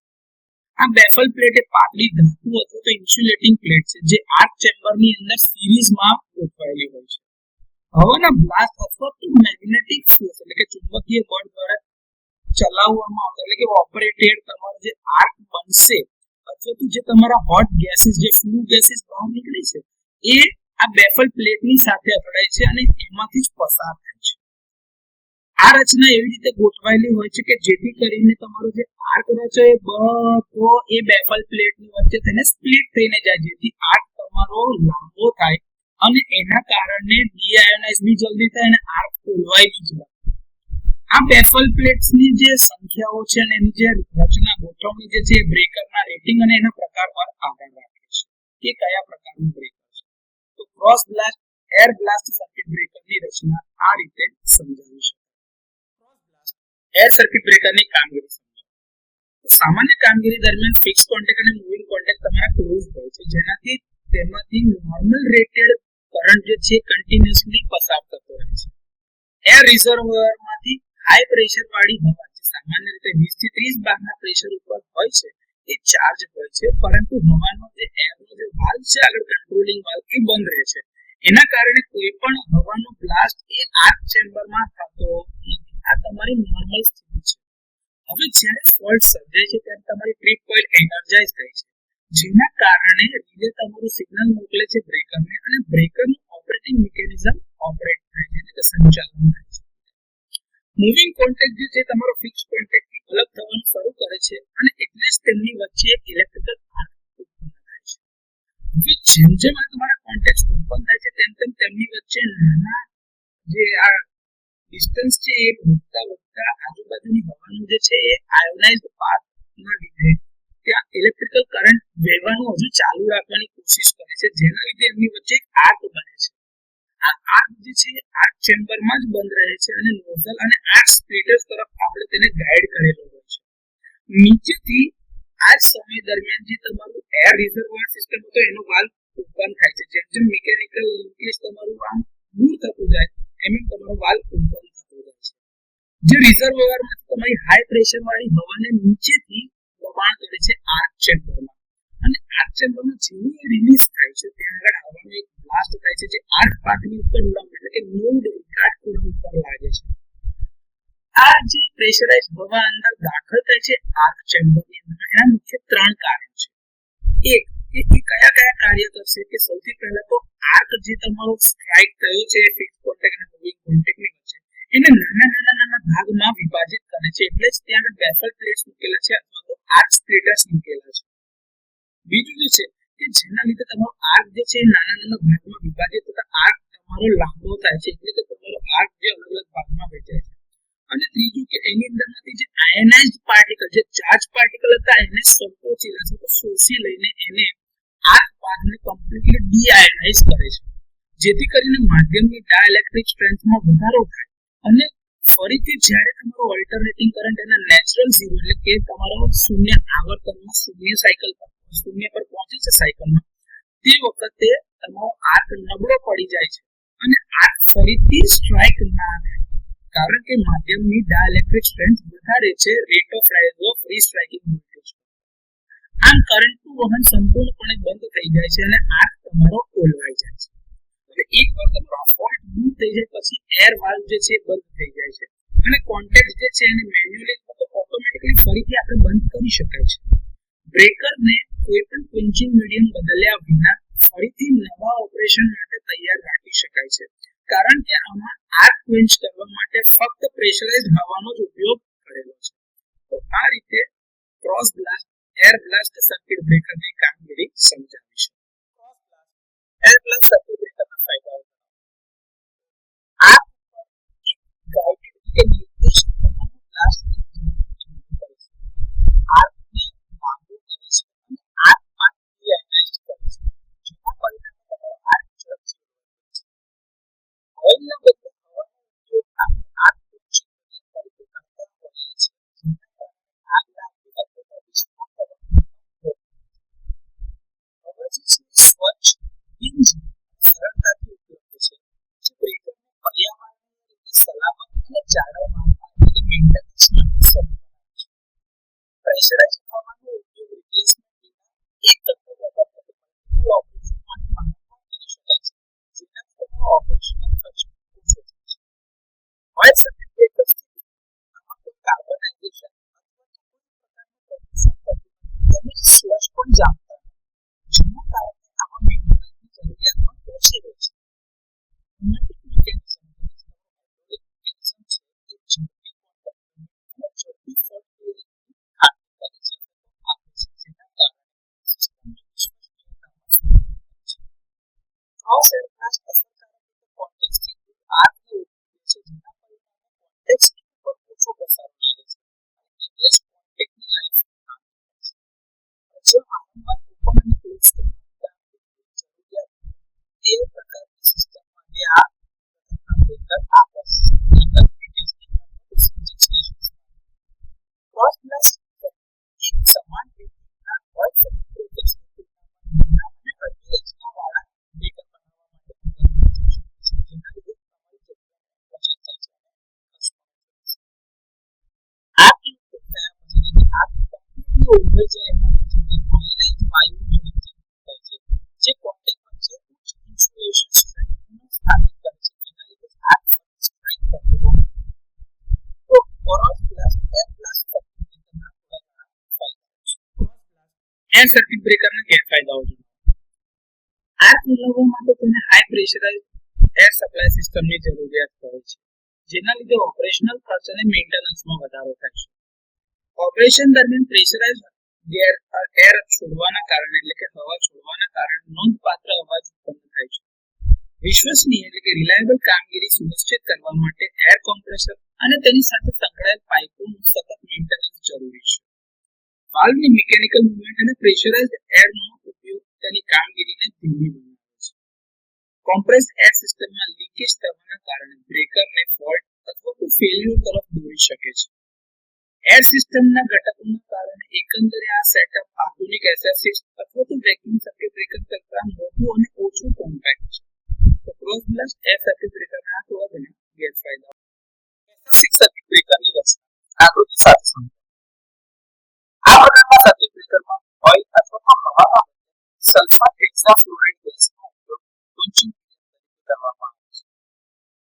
આ બેફલ પ્લેટ એ પાતળી ધાતુ અથવા તો ઇન્સ્યુલેટિંગ પ્લેટ છે જે આર્ક ચેમ્બરની અંદર સિરીઝમાં ગોઠવાયેલી હોય છે. હવાના બ્લાસ્ટ અથવા તો મેગ્નેટિક ફોર્સ એટલે કે ચુંબકીય બળ દ્વારા ચલાવવામાં આવતા એટલે કે ઓપરેટેડ તમારો જે આર્ક બનશે અથવા તો જે તમારા હોટ ગેસીસ જે ફ્લુ ગેસીસ બહાર નીકળે છે એ આ બેફલ પ્લેટની સાથે અથડાય છે અને એમાંથી જ પસાર થાય છે. આ રચના એવી રીતે ગોઠવાયેલી હોય છે કે જેથી કરીને તમારો જે આર્ક રચે બધો એ બેફલ પ્લેટની વચ્ચે તેને સ્પ્લિટ થઈને જાય જેથી આર્ક તમારો લાંબો થાય અને એના કારણે ડીઆયોનાઇઝ બી જલ્દી થાય અને આર્ક ખોલવાય બી જલ્દી. આ બેફલ પ્લેટ્સની જે સંખ્યાઓ છે અને એની જે રચના ગોઠવણી જે છે બ્રેકરના રેટિંગ અને એના પ્રકાર પર આધાર રાખે છે કે કયા પ્રકારનું બ્રેકર છે. તો cross blast air blast circuit બ્રેકરની રચના આ રીતે સમજાવી શકાય. ક્રોસ બ્લાસ્ટ એર સર્કિટ બ્રેકરની કામગીરી સમજાવો. તો સામાન્ય કામગીરી દરમિયાન ફિક્સ કોન્ટેક્ટ અને મૂવિંગ કોન્ટેક્ટ તમારા ક્લોઝ હોય છે જેનાથી તેમાંથી નોર્મલ રેટેડ કરંટ જે છે કન્ટિન્યુઅસલી પસાર થતો રહે છે. એર રિઝર્વોયરમાંથી હાઈ પ્રેશર વાળી હવા જે સામાન્ય રીતે 20 થી 30 બારના પ્રેશર ઉપર હોય છે એ ચાર્જ હોય છે પરંતુ હવાનો જે એરનો જે વાલ્વ છે આગળ કંટ્રોલિંગ વાલ્વ એ બંધ રહે છે. એના કારણે કોઈ પણ હવાનો બ્લાસ્ટ એ આર્ક ચેમ્બરમાં થતો નથી. આ તમારી નોર્મલ સ્થિતિ છે. હવે જ્યારે ફોલ્ટ સર્જાય છે ત્યારે તમારી ટ્રીપ કોઇલ એનર્જાઇઝ થાય છે જેના કારણે રિલે તમારું સિગ્નલ મોકલે છે બ્રેકરને અને બ્રેકરનું ઓપરેટિંગ મિકેનિઝમ ઓપરેટ થાય છે એટલે કે સંચાલન થાય છે. મૂવિંગ કોન્ટેક્ટ જે છે તમારો ફિક્સ કોન્ટેક્ટ થી અલગ થવાનું શરૂ કરે છે અને એટલે જ તેમની વચ્ચે ઇલેક્ટ્રિકલ આર્ક ઉત્પન્ન થાય છે. હવે જેમ જેમ આ તમારા કોન્ટેક્ટ ઉત્પન્ન થાય છે તેમ તેમ તેમની વચ્ચે નાના જે આ ડિસ્ટન્સ છે એ વધતા આજુબાજુની હવાનું જે છે એ આયોનાઇઝ્ડ પાથના લીધે ત્યાં ઇલેક્ટ્રિકલ કરંટ વહેવાનું હજુ ચાલુ રાખવાની કોશિશ કરે છે જેના લીધે એમની વચ્ચે એક આર્ક બને છે. આ આર્ક જે છે આર્ક ચેમ્બરમાં જ બંધ રહે છે અને નોઝલ અને આર્ક સ્પ્લિટર્સ તરફ આપણે તેને ગાઈડ કરેલો હોય છે. નીચેથી આ સમય દરમિયાન જે તમારું એર રિઝર્વોયર સિસ્ટમ હતો એનો વાલ્વ ઓપન થાય છે. જેમ જેમ મિકેનિકલ લિંકેજ તમારું આમ દૂર થતું જાય એમ તમારો વાલ્વ ઓપન થતો જાય છે. જે રિઝર્વોયરમાંથી તમારી હાઈ પ્રેશર વાળી હવાને નીચેથી દબાણ કરે છે આર્ક ચેમ્બરમાં અને આર્ક ચેમ્બરમાં જેવું રિલીઝ થાય છે ત્યાં આગળ હવાનો એક બ્લાસ્ટ થાય છે જે આર્ક પાથની ઉપર લંબ એટલે કે નોડ કાટખૂણા ઉપર લાગે છે. આ જે પ્રેશરાઇઝ હવા અંદર દાખલ થાય છે આર્ક ચેમ્બરની અંદર એના મુખ્ય 3 કારણ છે. એક કે એ કયા કયા કાર્ય કરશે કે સૌથી પહેલા તો આર્ક જે તમારો સ્ટ્રાઇક થયો છે ફિક્સ કોન્ટેક્ટ અને મૂવિંગ કોન્ટેક્ટની વચ્ચે એને નાના ભાગમાં વિભાજિત કરે છે એટલે જ ત્યાં આગળ બેફલ પ્લેટ્સ મૂકેલા છે અથવા તો આર્ક સ્પ્લિટર્સ મૂકેલા છે. બીજું જે છે કે જેના લીધે તમારો આર્ક જે છે નાના ભાગમાં વિભાજિત થતા આર્ક તમારો લાંબો થાય છે એટલે કે તમારો આર્ક જે અલગ અલગ ભાગમાં વહેંચાય છે. અને ત્રીજું કે એની અંદરમાંથી જે આયનાઇઝ્ડ પાર્ટિકલ જે ચાર્જ પાર્ટિકલ હતા એને સંકોચી લે છે તો શોષી લઈને એને આર્ક પાથને કમ્પ્લીટલી ડીઆયોનાઇઝ કરે છે જેથી કરીને માધ્યમની ડાઇલેક્ટ્રિક સ્ટ્રેન્થમાં વધારો થાય અને ફરીથી જ્યારે તમારો ઓલ્ટરનેટિંગ કરંટ એના નેચરલ ઝીરો એટલે કે તમારો શૂન્ય આવર્તનમાં શૂન્ય પર પહોંચે છે સાયકલમાં તે વખતે તમારો આર્ક નબળો પડી જાય છે અને આર્ક ફરીથી સ્ટ્રાઇક ના થાય કારણ કે માધ્યમની ડાઇલેક્ટ્રિક સ્ટ્રેન્થ વધારે છે rate of rise of restriking voltage. આમ કરંટનું વહન સંપૂર્ણપણે બંધ થઈ જાય છે અને આર્ક તમારો ખોલવાઈ જાય છે. હવે એકવાર તમારો ફોલ્ટ દૂર થઈ જાય પછી એર વાલ્વ જે છે બંધ થઈ જાય છે અને કોન્ટેક્ટ જે છે એને મેન્યુઅલી અથવા તો ઓટોમેટિકલી ફરીથી આપણે બંધ કરી શકાય છે. બ્રેકરને કોઈ પણ ક્વિન્ચિંગ મીડિયમ બદલ્યા વિના ફરીથી નવા ઓપરેશન માટે તૈયાર રાખી શકાય છે કારણ કે આમાં આર્ક ક્વિન્ચ કરવા માટે ફક્ત પ્રેશરાઇઝ્ડ હવાનો જ ઉપયોગ કરેલો છે. તો આ રીતે cross blast air blast circuit બ્રેકરની કામગીરી સમજાવી છે. Cross blast air blast circuit બ્રેકરના ફાયદાઓ આ એક ગાઇડેડ કે નિર્દિષ્ટ હવાનો બ્લાસ્ટ કરે છે. આર્કને લાંબુ કરે છે અને આર્ક પાથ ડીઆયોનાઇઝ કરે છે જેના પરિણામે તમારો આર્ક ઝડપથી વધે છે. ઓઇલના બદલે હવાનો ઉપયોગ આપણે આર્ક ક્વિન્ચિંગ મીડિયમ તરીકે કરતા હોઈએ છીએ જેના કારણે આગ લાગવી અથવા તો વિસ્ફોટ થવાની હવા જે છે સ્વચ્છ બિનઝેરી સરળતાથી ઉપલબ્ધ છે જે બ્રેકરને પર્યાવરણીય રીતે સલામત અને જાળવવામાં એટલે મેન્ટેનન્સ માટે સરળ બનાવે છે. પ્રેશરાઇઝ્ડ હવાનો ઉપયોગ રિપ્લેસમેન્ટ વિના એક કરતા વધારે મલ્ટિપલ ઓપરેશન માટે વારંવાર કરી શકાય છે જેનાથી તમારો ઓપરેશનલ ખર્ચ ઓછો થાય છે. ઓઇલ સર્કિટ બ્રેકર્સથી આમાં કોઈ કાર્બન ઉમેર જાય એના પછી આયનાઇઝ વાયુઓ ઝડપથી થાય છે જે કોન્ટેક્ટ વચ્ચે ઉચ્ચ ઇન્સ્યુલેશન સ્ટ્રેન્થ સ્થાપિત કરે છે જેના લીધે આર્ક ફરી સ્ટ્રાઇક કરતો હોય. તો cross blast air blast circuit બ્રેકરના થોડા ઘણા ફાયદાઓ છે. એર સર્કિટ બ્રેકરના ગેરફાયદાઓ જણાવો. આર્ક મેળવવા માટે તેને હાઈ પ્રેશરાઇઝ એર સપ્લાય સિસ્ટમની જરૂરિયાત પડે છે જેના લીધે ઓપરેશનલ ખર્ચ અને મેન્ટેનન્સમાં વધારો થાય છે. ઓપરેશન દરમિયાન પ્રેશરાઇઝ એર છોડવાના કારણે એટલે કે હવા છોડવાના કારણે નોંધપાત્ર અવાજ ઉત્પન્ન થાય છે. વિશ્વસનીય એટલે કે રિલાયબલ કામગીરી સુનિશ્ચિત કરવા માટે એર કોમ્પ્રેસર અને તેની સાથે સંકળાયેલ પાઇપોનું સતત મેન્ટેનન્સ જરૂરી છે. વાલ્વની મિકેનિકલ મૂવમેન્ટ અને પ્રેશરાઇઝ્ડ એરનો ઉપયોગ તેની કામગીરીને ધીમી બનાવે છે. કોમ્પ્રેસ્ડ એર સિસ્ટમમાં લીકેજ થવાના કારણે બ્રેકરને ફોલ્ટ અથવા તો ફેલ્યુર તરફ દોરી શકે છે. એર સિસ્ટમના ઘટકોના કારણે એકંદરે આ સેટઅપ આધુનિક એસએસસી અથવા તો વેક્યુમ સર્કિટ બ્રેકર કરતાં મોટું અને ઓછું કોમ્પેક્ટ છે. તો ક્રોસ બ્લાસ્ટ એર સર્કિટ બ્રેકરના થોડા ઘણા ગેરફાયદાઓ. એસએસસી સર્કિટ બ્રેકરની રચના આકૃતિ સાથે સમજો. આ પ્રકારના સર્કિટ બ્રેકરમાં ઓઇલ અથવા તો હવામાં સલ્ફર હેક્સાફ્લોરાઇડ ગેસનો ઉપયોગ કોન્ચિંગ તરીકે કરવામાં આવે છે.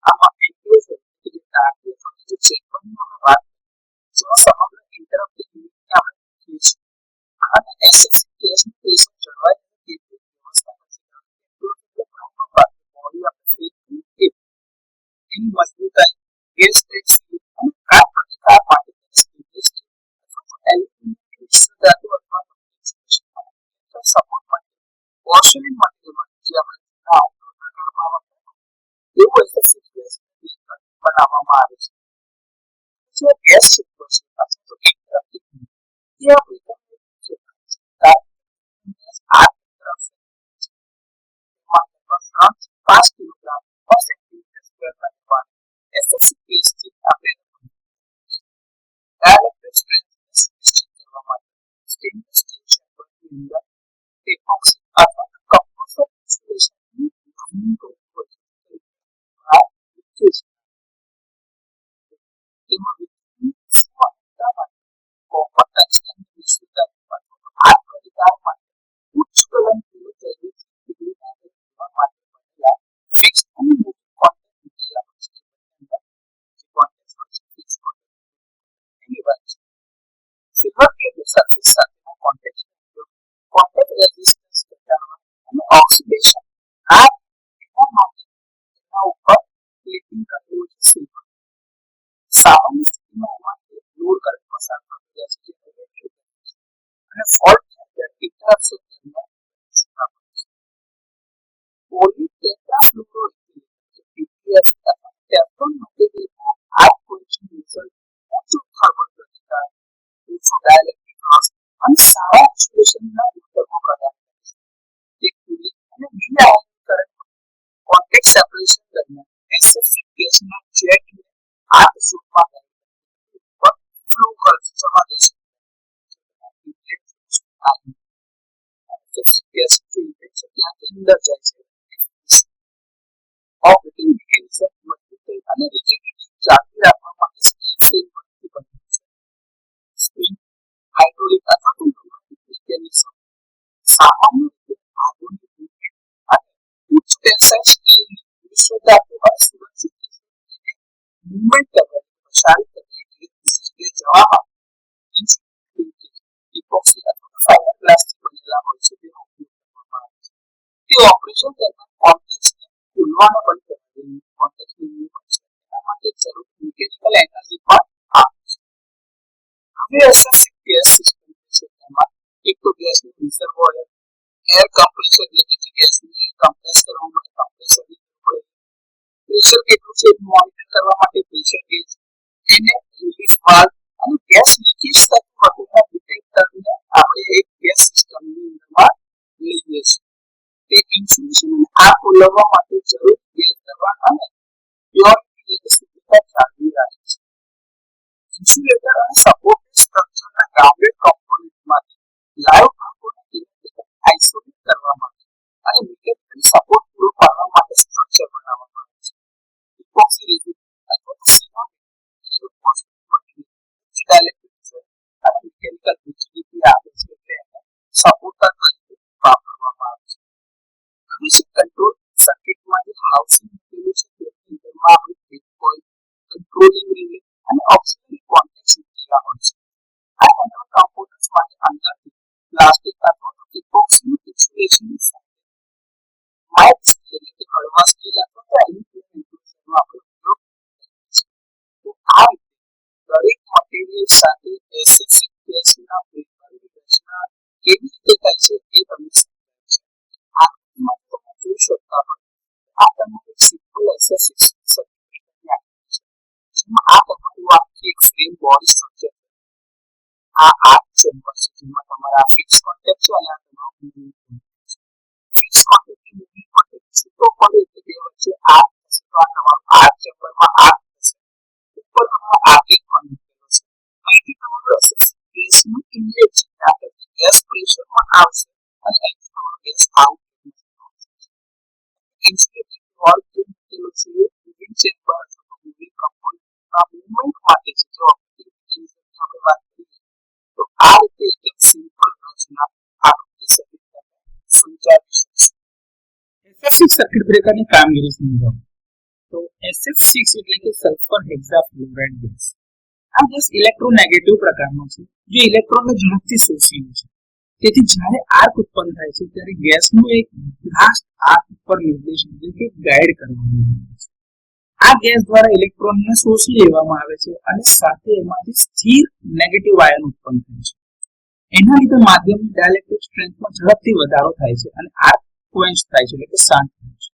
આમાં એન્ક્લોઝર એટલે કે ટાંકી અથવા જે ચેમ્બરની આપણે વાત જેમાં સમગ્ર ઇન્ટરપ્ટિંગ યુનિટને આપણે મૂકીએ છીએ અને એસએસસી ગેસનું પ્રેશર જળવાય તેટલી વ્યવસ્થા બોડી આપણે ફીટ મૂકીએ એની મજબૂતાઈ ગેસ ટેક્સી અને કાર પ્રતિકાર માટે સ્ટેનલેસ સ્ટીલ અથવા તો એલ્યુમિનિયમ મિશ્ર ધાતુ અથવા તો સપોર્ટ માટે પોર્સેલેઇન મટીરિયલ જે આપણે જૂના આઉટડોર પ્રકારમાં વાપરતા એવું એસએસસી ગેસ બનાવવામાં આવે છે. જે ગેસ ચેમ્બર છે અથવા તો ઇન્ટરપ્ટિંગ જે આ બ્રેકરને છે આ તરફ માં 5 કિલોગ્રામ પર સેન્ટીમીટર સ્ક્વેરના દબાણે એસએસસી ગેસથી આપણે ડાયરેક્ટ સ્ટ્રેન્થને સુનિશ્ચિત કરવા માટે સ્ટેનલેસ સ્ટીલ ચેમ્બરની અંદર એપોક્સી અથવા કમ્પોઝિટ ઇન્સ્યુલેશનની લાઇનિંગ કરવું હોય છે. આ લીકેજ તેમાં કોપર ટંગસ્ટન મિશ્રિત અથવા તો આ પ્રતિકાર માટે ઉચ્ચ ગલન ડિગ્રી માટે બનેલા ફિક્સ અને મૂવિંગ કોન્ટેક્ટ મૂકેલા હોય છે. જે કોન્ટેક્ટ હોય છે ફિક્સ કોન્ટેક્ટ એની વાત છે. સિલ્વર પ્લેટ સરફેસ સાથેના કોન્ટેક્ટનો ઉપયોગ કોન્ટેક્ટ રેઝિસ્ટન્સ ઘટાડવા અને ઓક્સિડેશન આ એના માટે તેના ઉપર પ્લેટિંગ કરેલું છે સિલ્વર. સામાન્ય સ્થિતિમાં એમાંથી લોડ કરંટ પસાર થતો જાય છે જે નેગેટિવ અને ફોલ્ટ થાય ત્યારે ઇન્ટરપ્શન દરમિયાન પોલી ટેટ્રાફ્લુરોઇથિલિન પીટીએફ અથવા ટેફલોન મટીરિયલના આ કોન્ચિંગ રિઝલ્ટ ઊંચો થર્મલ પ્રતિકાર ઓછો ડાયલેક્ટ્રિક લોસ અને સારા ઇન્સ્યુલેશનના ગુણધર્મો પ્રદાન કરે છે. તે કુલિંગ અને D ionic current contact separation દરમિયાન એસએસસી ગેસના જેટને આર્ક ઝોનમાં ફ્લો ખર્ચ જવા દે છે. ગેસ ફિલ્ટર ત્યાંથી અંદર જાય છે. ઓપરેટિંગ મિકેનિઝમ મજબૂતાઈ અને રિજિડિટી જાળવી રાખવા માટે સ્ટીલ ફ્રેમવર્કથી બનેલું છે. સ્પ્રિંગ હાઇડ્રોલિક અથવા તો ન્યુમેટિક મિકેનિઝમ સામાન્ય રીતે આધુનિક મૂવમેન્ટ અને ઉચ્ચ ટેન્સાઇલ સ્ટીલની મિશ્રધાતુ અને સુરક્ષિત મૂવમેન્ટ કરવાની પ્રસારિત કરવાની જગ્યાએ જવા માટે ઇપોક્સી અથવા ફાઇબર ગ્લાસથી બનેલા હોય છે તેનો ઉપયોગ કરવામાં આવે છે. તે ઓપરેશન દરમિયાન કોન્ટેક્ટને ખોલવાને બંધ કરવાની કોન્ટેક્ટની મૂવમેન્ટ છે એના માટે જરૂરી મિકેનિકલ એનર્જી પણ આપે છે. હવે એસએસસી ગેસ સિસ્ટમ છે તેમાં એક તો ગેસનું રિઝર્વોયર એર કમ્પ્રેસર એટલે કે ગેસને કમ્પ્રેસ કરવા માટે કમ્પ્રેસરની જરૂર પડે. પ્રેશર કેટલું છે મોનિટર કરવા માટે પ્રેશર ગેજ એને રિલીઝ વાલ્વ અને ગેસ લીકેજ થતું વગેરેના ડિટેક્ટરને આપણે એક ગેસ સિસ્ટમની અંદરમાં લઈએ છીએ. તે ઇન્સ્યુલેશન અને આગ ઓલવવા માટે જરૂરી ગેસ દબાણ અને પ્યોરિટી એટલે શુદ્ધતા જાળવી રાખે છે. ઇન્સ્યુલેટર અને સપોર્ટ સ્ટ્રક્ચરના ગ્રાઉન્ડેડ કોમ્પોનન્ટમાંથી લાઈવ ભાગોને આઇસોલેટ કરવા માટે અને મિકેનિકલ સપોર્ટ પૂરો પાડવા માટે સ્ટ્રક્ચર બનાવવામાં આવે છે. ઇપોક્સી રેઝિન અથવા તો સિરામિક ડાયલેક્ટ્રિક અને મિકેનિકલ રિજિડિટી આપે મટીરીયલ સાથે SF6 ગેસના બ્રેકરની રચના કેવી રીતે થાય છે એ તમને સમજાય છે. આકૃતિમાં તમે જોઈ શકતા હોય આ તમારું સિમ્પલ SF6 સર્કિટ બ્રેકરની આકૃતિ છે, જેમાં આ તમારું આખી એક ફ્રેમ બોડી સ્ટ્રક્ચર છે. આ આર્ક ચેમ્બર છે જેમાં તમારા ફિક્સ કોન્ટેક્ટ છે અને આ તમારું મૂવિંગ કોન્ટેક્ટ છે. ફિક્સ કોન્ટેક્ટ થી મૂવિંગ કોન્ટેક્ટ છૂટો પડે એટલે બે વચ્ચે આર્ક થશે, તો આ તમારું આર્ક ચેમ્બરમાં આર્ક થશે. ઉપર તમારો આર્કિંગ કોન્ટેક્ટ છે. અહીંથી તમારું SF6 ગેસનું ઇનલેટ છે, આ ગેસ પ્રેશરમાં આવશે અને અહીંથી તમારો ગેસ આઉટ થશે. ઇન્સ્યુલેટેડ વોલ જે મૂકેલો છે મૂવિંગ ચેમ્બર અથવા મૂવિંગ કમ્પોનન્ટના મૂવમેન્ટ માટે છે. જો ઓપરેટિંગ આપણે વાત કરીએ તો આ રીતે એકદમ સિમ્પલ રચના આકૃતિ સહિત સમજાવી શકશે. SF6 સર્કિટ બ્રેકરની કામગીરી સમજાવો. તો SF6 એટલે કે સલ્ફર હેક્સાફ્લોરાઇડ ગેસ. આ ગેસ ઇલેક્ટ્રોનેગેટિવ પ્રકારનો છે જે ઇલેક્ટ્રોનને ઝડપથી શોષી લે છે. તેથી જ્યારે આર્ક ઉત્પન્ન થાય છે ત્યારે ગેસનું એક બ્લાસ્ટ આર્ક ઉપર નિર્દેશ એટલે કે ગાઈડ કરવામાં આવે છે. આ ગેસ દ્વારા ઇલેક્ટ્રોનને શોષી લેવામાં આવે છે અને સાથે એમાંથી સ્થિર નેગેટિવ આયન ઉત્પન્ન થાય છે. એના લીધે માધ્યમની ડાઇલેક્ટ્રિક સ્ટ્રેન્થમાં ઝડપથી વધારો થાય છે અને આર્ક ક્વેન્ચ થાય છે એટલે કે શાંત થાય છે.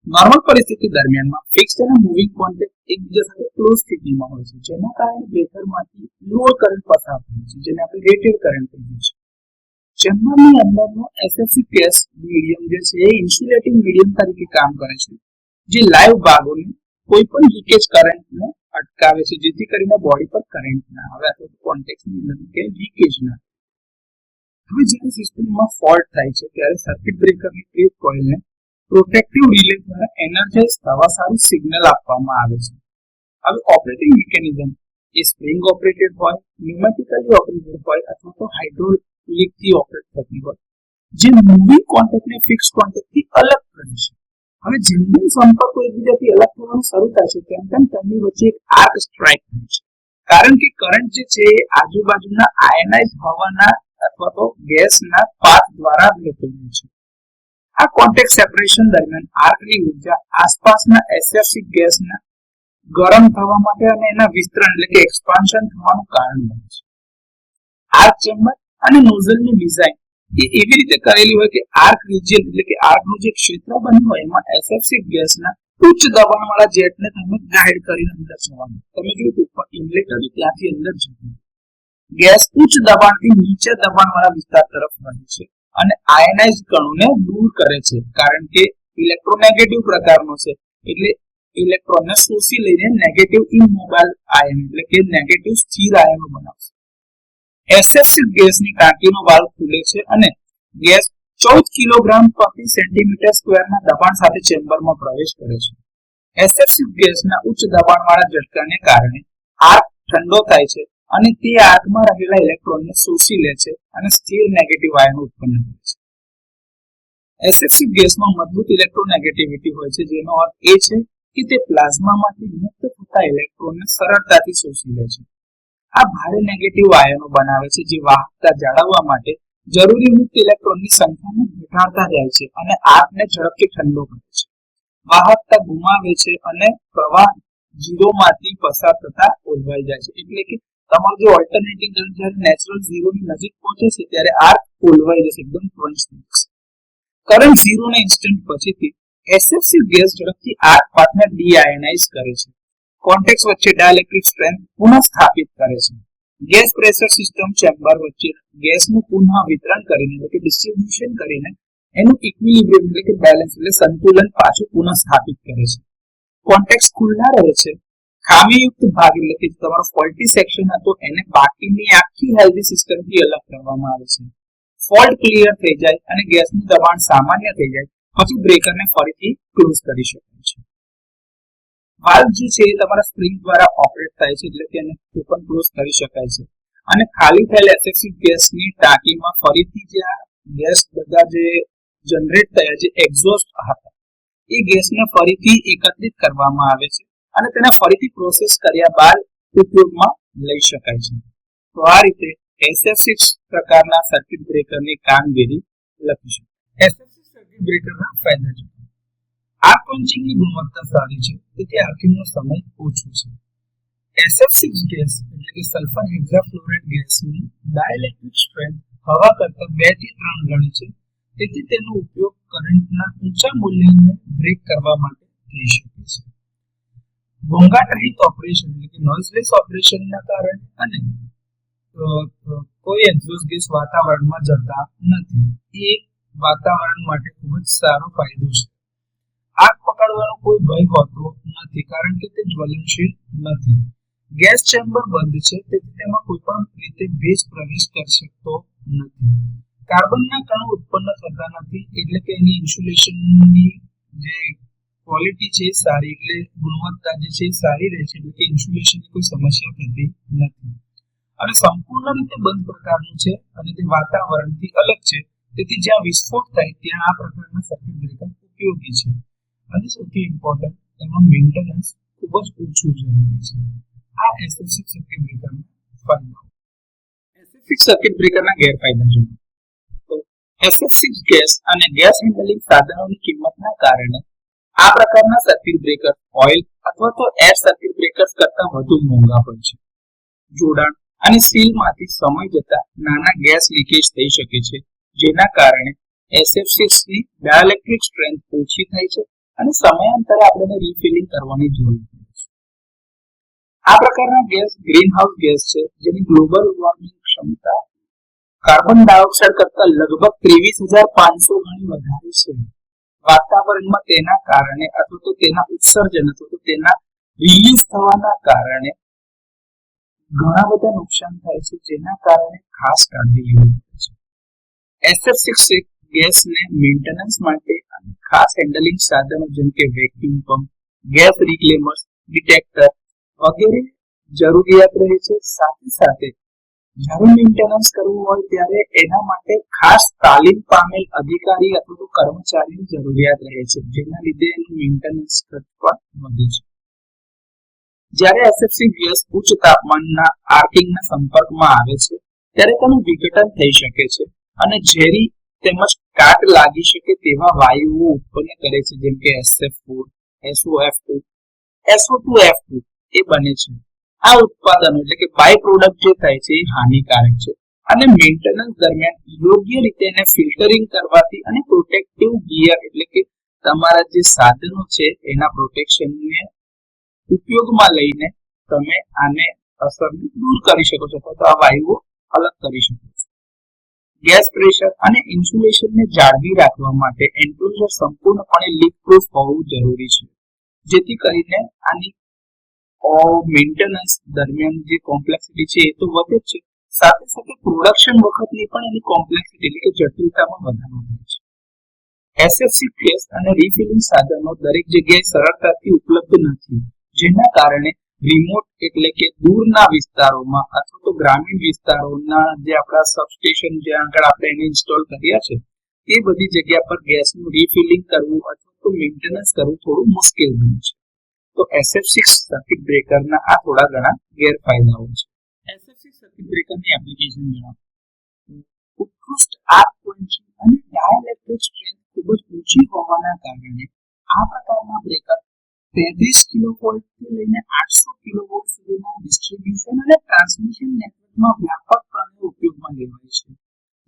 નોર્મલ પરિસ્થિતિ દરમિયાનમાં ફિક્સ્ડ અને મૂવિંગ કોન્ટેક્ટ એકબીજા સાથે ક્લોઝ સ્થિતિમાં હોય છે, જેના કારણે બ્રેકરમાંથી લોડ કરંટ પસાર થાય છે, જેને આપણે રેટેડ કરંટ કહીએ છીએ. ચેમ્બરની અંદરનો SF6 ગેસ મીડિયમ જે છે એ ઇન્સ્યુલેટિંગ મીડિયમ તરીકે કામ કરે છે, જે લાઈવ ભાગોને કોઈ પણ લીકેજ કરંટને અટકાવે છે, જેથી કરીને બોડી પર કરંટ ના આવે અથવા કોન્ટેક્ટની અંદર કે લીકેજ ના. હવે જ્યારે સિસ્ટમમાં ફોલ્ટ થાય છે ત્યારે સર્કિટ બ્રેકરની ટ્રીપ કોઇલને પ્રોટેક્ટિવ રિલે દ્વારા એનર્જાઇઝ થવા સારું સિગ્નલ આપવામાં આવે છે. હવે ઓપરેટિંગ મિકેનિઝમ એ સ્પ્રિંગ ઓપરેટેડ હોય, ન્યુમેટિકલી ઓપરેટેડ હોય અથવા તો હાઇડ્રોલિકથી ઓપરેટ થતી હોય, જે મૂવિંગ કોન્ટેક્ટને ફિક્સ કોન્ટેક્ટથી અલગ કરે છે. હવે જેમ જેમ સંપર્કો એકબીજાથી અલગ થવાનું શરૂ થાય છે તેમ તેમ તેમની વચ્ચે એક આર્ક સ્ટ્રાઇક થાય છે, કારણ કે કરંટ જે છે એ આજુબાજુના આયનાઇઝ હવાના અથવા તો ગેસના પાથ દ્વારા વહેતો રહે છે. આ કોન્ટેક્ટ સેપરેશન દરમિયાન આર્કની ઉર્જા આસપાસના SF6 ગેસના ગરમ થવા માટે અને એના વિસ્તરણ એટલે કે એક્સપાન્શન થવાનું કારણ બને છે. આર્ક ચેમ્બર અને નોઝલની ડિઝાઇન એ એવી રીતે કરેલી હોય કે આર્ક રિજિયન એટલે કે આર્કનું જે ક્ષેત્ર બન્યું હોય એમાં SF6 ગેસના ઉચ્ચ દબાણવાળા જેટને તમે ગાઈડ કરીને અંદર જવાનું. તમે જોયું ઉપર ઇનલેટ હતું ત્યાંથી અંદર જતું. ગેસ ઉચ્ચ દબાણથી નીચે દબાણવાળા વિસ્તાર તરફ વહે છે અને આયનાઇઝ કણોને દૂર કરે છે, કારણ કે ઇલેક્ટ્રોનેગેટિવ પ્રકારનો છે એટલે ઇલેક્ટ્રોનને શોષી લઈને નેગેટિવ ઇમોબાઇલ આયન એટલે કે નેગેટિવ સ્થિર આયનો બનાવશે. SF6 ગેસની ટાંકીનો વાલ્વ ખુલે છે અને ગેસ 14 કિલોગ્રામ પ્રતિ સેન્ટીમીટર સ્ક્વેરના દબાણ સાથે ચેમ્બરમાં પ્રવેશ કરે છે. SF6 ગેસના ઉચ્ચ દબાણવાળા ઝટકાને કારણે આર્ક ઠંડો થાય છે અને તે આર્કમાં રહેલા ઇલેક્ટ્રોનને શોષી લે છે અને સ્થિર નેગેટિવ આયનો ઉત્પન્ન કરે છે. SF6 ગેસમાં મજબૂત ઇલેક્ટ્રોનેગેટિવિટી હોય છે, જેનો અર્થ એ છે કે તે પ્લાઝમામાંથી મુક્ત થતા ઇલેક્ટ્રોનને સરળતાથી શોષી લે છે. આ ભારે નેગેટિવ આયનો બનાવે છે જે વાહકતા જાળવવા માટે જરૂરી મુક્ત ઇલેક્ટ્રોનની સંખ્યાને ઘટાડતા જાય છે અને આર્કને ઝડપથી ઠંડો કરે છે. વાહકતા ગુમાવે છે અને પ્રવાહ 0 માંથી પસાર થતા ઓલવાઈ જાય છે. એટલે કે તમારું જે ઓલ્ટરનેટિંગ કરંટ જ્યારે નેચરલ 0 ની નજીક પહોંચે છે ત્યારે આર્ક ઓલવાઈ જશે, એકદમ ક્વન્ચ થઈ જશે. કરંટ 0 ના ઇન્સ્ટન્ટ પછીથી SF6 ગેસ ઝડપથી આર્ક પાથને ડીઆયનાઇઝ કરે છે. કોન્ટેક્ટ્સ વચ્ચે ડાઇલેક્ટ્રિક સ્ટ્રેન્થ પુનઃ સ્થાપિત કરે છે. ગેસ પ્રેશર સિસ્ટમ ચેમ્બર વચ્ચે ગેસનું પુનઃ વિતરણ કરીને એટલે કે ડિસ્ટ્રીબ્યુશન કરીને એનું ઇક્વિલિબ્રિયમ એટલે કે બેલેન્સ એટલે સંતુલન પાછું પુનઃ સ્થાપિત કરે છે. કોન્ટેક્ટ્સ ખુલ્લા રહે છે. ખામીયુક્ત ભાગ એટલે કે તમારો ફોલ્ટી સેક્શન હતો એને બાકીની આખી હેલ્ધી સિસ્ટમથી અલગ કરવામાં આવે છે. ફોલ્ટ ક્લિયર થઈ જાય અને ગેસનું દબાણ સામાન્ય થઈ જાય પછી બ્રેકરને ફરીથી ક્લોઝ કરી શકાય છે. વાલ્વ જે છે એ તમારા સ્પ્રિંગ દ્વારા ઓપરેટ થાય છે એટલે કે એને ઓપન ક્લોઝ કરી શકાય છે અને ખાલી થયેલ SF6 ગેસની ટાંકીમાં ફરીથી જે આ ગેસ બધા જે જનરેટ થયા જે એક્ઝોસ્ટ હતા એ ગેસને ફરીથી એકત્રિત કરવામાં આવે છે અને તેને ફરીથી પ્રોસેસ કર્યા બાદ ઉપયોગમાં લઈ શકાય છે. તો આ રીતે SF6 પ્રકારના સર્કિટ બ્રેકરની કામગીરી લખી શકાય. SF6 સર્કિટ બ્રેકરના ફાયદા છે. આર્ક ક્વન્ચિંગની ગુણવત્તા સારી છે, તેથી આર્કિંગનો સમય ઓછો છે. SF6 ગેસ એટલે કે કે સલ્ફર હેક્સાફ્લોરાઇડ ગેસની ડાઇલેક્ટ્રિક સ્ટ્રેન્થ હવા કરતાં 2 થી 3 ગણી છે. તેથી તેનો ઉપયોગ કરંટના ઊંચા મૂલ્યને બ્રેક કરવા માટે થઈ શકે છે. ઘોંઘાટ રહિત ઓપરેશન એટલે કે નોઇઝલેસ ઓપરેશનના કારણે અને કોઈ એક્ઝોસ્ટ ગેસ વાતાવરણમાં જતા નથી. એ વાતાવરણ માટે ખૂબ જ સારો ફાયદો છે. આગ પકડવાનો કોઈ ભય હોતો નથી કારણ કે તે જ્વલનશીલ નથી. ગેસ ચેમ્બર બંધ છે તેથી તેમાં કોઈ પણ રીતે ભેજ પ્રવેશ કરી શકતો નથી. કાર્બનના કણો ઉત્પન્ન થતા નથી એટલે કે એની ઇન્સ્યુલેશનની જે ક્વોલિટી છે સારી એટલે ગુણવત્તા જે છે સારી રહે છે એટલે કે ઇન્સ્યુલેશનની કોઈ સમસ્યા થતી નથી. અને સંપૂર્ણ રીતે બંધ પ્રકારનું છે અને તે વાતાવરણથી અલગ છે. તેથી જ્યાં વિસ્ફોટ થાય ત્યાં આ પ્રકારના સર્કિટ બ્રેકર ઉપયોગી છે. અને સૌથી ઇમ્પોર્ટન્ટ એમાં મેન્ટેનન્સ ખૂબ જ ઓછું જરૂરી છે. આ SF6 સર્કિટ બ્રેકરના ફાયદાઓ. SF6 સર્કિટ બ્રેકરના ગેરફાયદા જણાવો. તો SF6 ગેસ અને ગેસ હેન્ડલિંગ સાધનોની કિંમતના કારણે આ પ્રકારના સર્કિટ બ્રેકર ઓઇલ અથવા તો એર સર્કિટ બ્રેકર્સ કરતાં વધુ મોંઘા હોય છે. જોડાણ અને સીલમાંથી સમય જતા નાના ગેસ લીકેજ થઈ શકે છે, જેના કારણે SF6 ની ડાઇલેક્ટ્રિક સ્ટ્રેન્થ ઓછી થાય છે અને સમયાંતરે આપણે રીફિલિંગ કરવાની જરૂર પડે છે. આ પ્રકારના ગેસ ગ્રીનહાઉસ ગેસ છે જેની ગ્લોબલ વોર્મિંગ ક્ષમતા કાર્બન ડાયોક્સાઇડ કરતાં લગભગ 23,500 ગણી વધારે છે. વાતાવરણમાં તેના કારણે અથવા તો તેના ઉત્સર્જન અથવા તો તેના રિલીઝ થવાના કારણે ઘણા બધા નુકસાન થાય છે, જેના કારણે ખાસ કાળજી લેવી પડે છે. SF6 ગેસને મેન્ટેનન્સ માટે અને ખાસ હેન્ડલિંગ સાધનો જેમ કે વેક્યુમ પંપ, ગેસ રિક્લેમર્સ, ડિટેક્ટર વગેરે જરૂરિયાત રહે છે. સાથે સાથે જ્યારે મેન્ટેનન્સ કરવું હોય ત્યારે એના માટે ખાસ તાલીમ પામેલ અધિકારી અથવા તો કર્મચારીની જરૂરિયાત રહે છે, જેના લીધે એનું મેન્ટેનન્સ ખર્ચ પણ વધે છે. જ્યારે SF6 ગેસ ઉચ્ચ તાપમાનના આર્કિંગના સંપર્કમાં આવે છે ત્યારે તેનું વિઘટન થઈ શકે છે અને ઝેરી તેમજ કાટ લાગી શકે તેવા વાયુઓ ઉત્પન્ન કરે છે, જેમ કે SF4, SOF2, SO2F2 એ બને છે. આ ઉત્પાદનો એટલે કે બાય પ્રોડક્ટ જે થાય છે એ હાનિકારક છે અને મેન્ટેનન્સ દરમિયાન યોગ્ય રીતે એને ફિલ્ટરિંગ કરવાથી અને પ્રોટેક્ટિવ ગિયર એટલે કે તમારા જે સાધનો છે એના પ્રોટેક્શનને ઉપયોગમાં લઈને તમે આને અસરને દૂર કરી શકો છો અથવા તો આ વાયુઓ અલગ કરી શકો છો. ગેસ પ્રેશર અને ઇન્સ્યુલેશનને જાળવી રાખવા માટે એન્ક્લોઝર સંપૂર્ણપણે લીક પ્રૂફ હોવું જરૂરી છે, જેથી કરીને આની મેન્ટેનન્સ દરમિયાન જે કોમ્પ્લેક્સિટી છે એ તો વધે જ છે, સાથે સાથે પ્રોડક્શન વખતની પણ એની કોમ્પ્લેક્સિટી એટલે કે જટિલતામાં વધારો થાય છે. SF6 ગેસ અને રિફિલિંગ સાધનો દરેક જગ્યાએ સરળતાથી ઉપલબ્ધ નથી, જેના કારણે રિમોટ એટલે કે દૂરના વિસ્તારોમાં અથવા તો ગ્રામીણ વિસ્તારોના જે આપણા સબસ્ટેશન જ્યાં આગળ આપણે એને ઇન્સ્ટોલ કર્યા છે એ બધી જગ્યા પર ગેસનું રિફિલિંગ કરવું અથવા તો મેન્ટેનન્સ કરવું થોડું મુશ્કેલ બને છે. તો SF6 સર્કિટ બ્રેકરના આ થોડા ઘણા ગેરફાયદાઓ છે. SF6 સર્કિટ બ્રેકરની એપ્લિકેશન જણાવો. ઉત્કૃષ્ટ આર્ક પોટેન્શિયલ અને ડાઇલેક્ટ્રિક સ્ટ્રેન્થ ખૂબ જ ઊંચી હોવાના કારણે આ પ્રકારના બ્રેકર 33 કિલોવોલ્ટ થી લઈને 800 કિલોવોલ્ટ સુધીના ડિસ્ટ્રીબ્યુશન અને ટ્રાન્સમિશન નેટવર્કમાં વ્યાપકપણે ઉપયોગમાં લેવાય છે,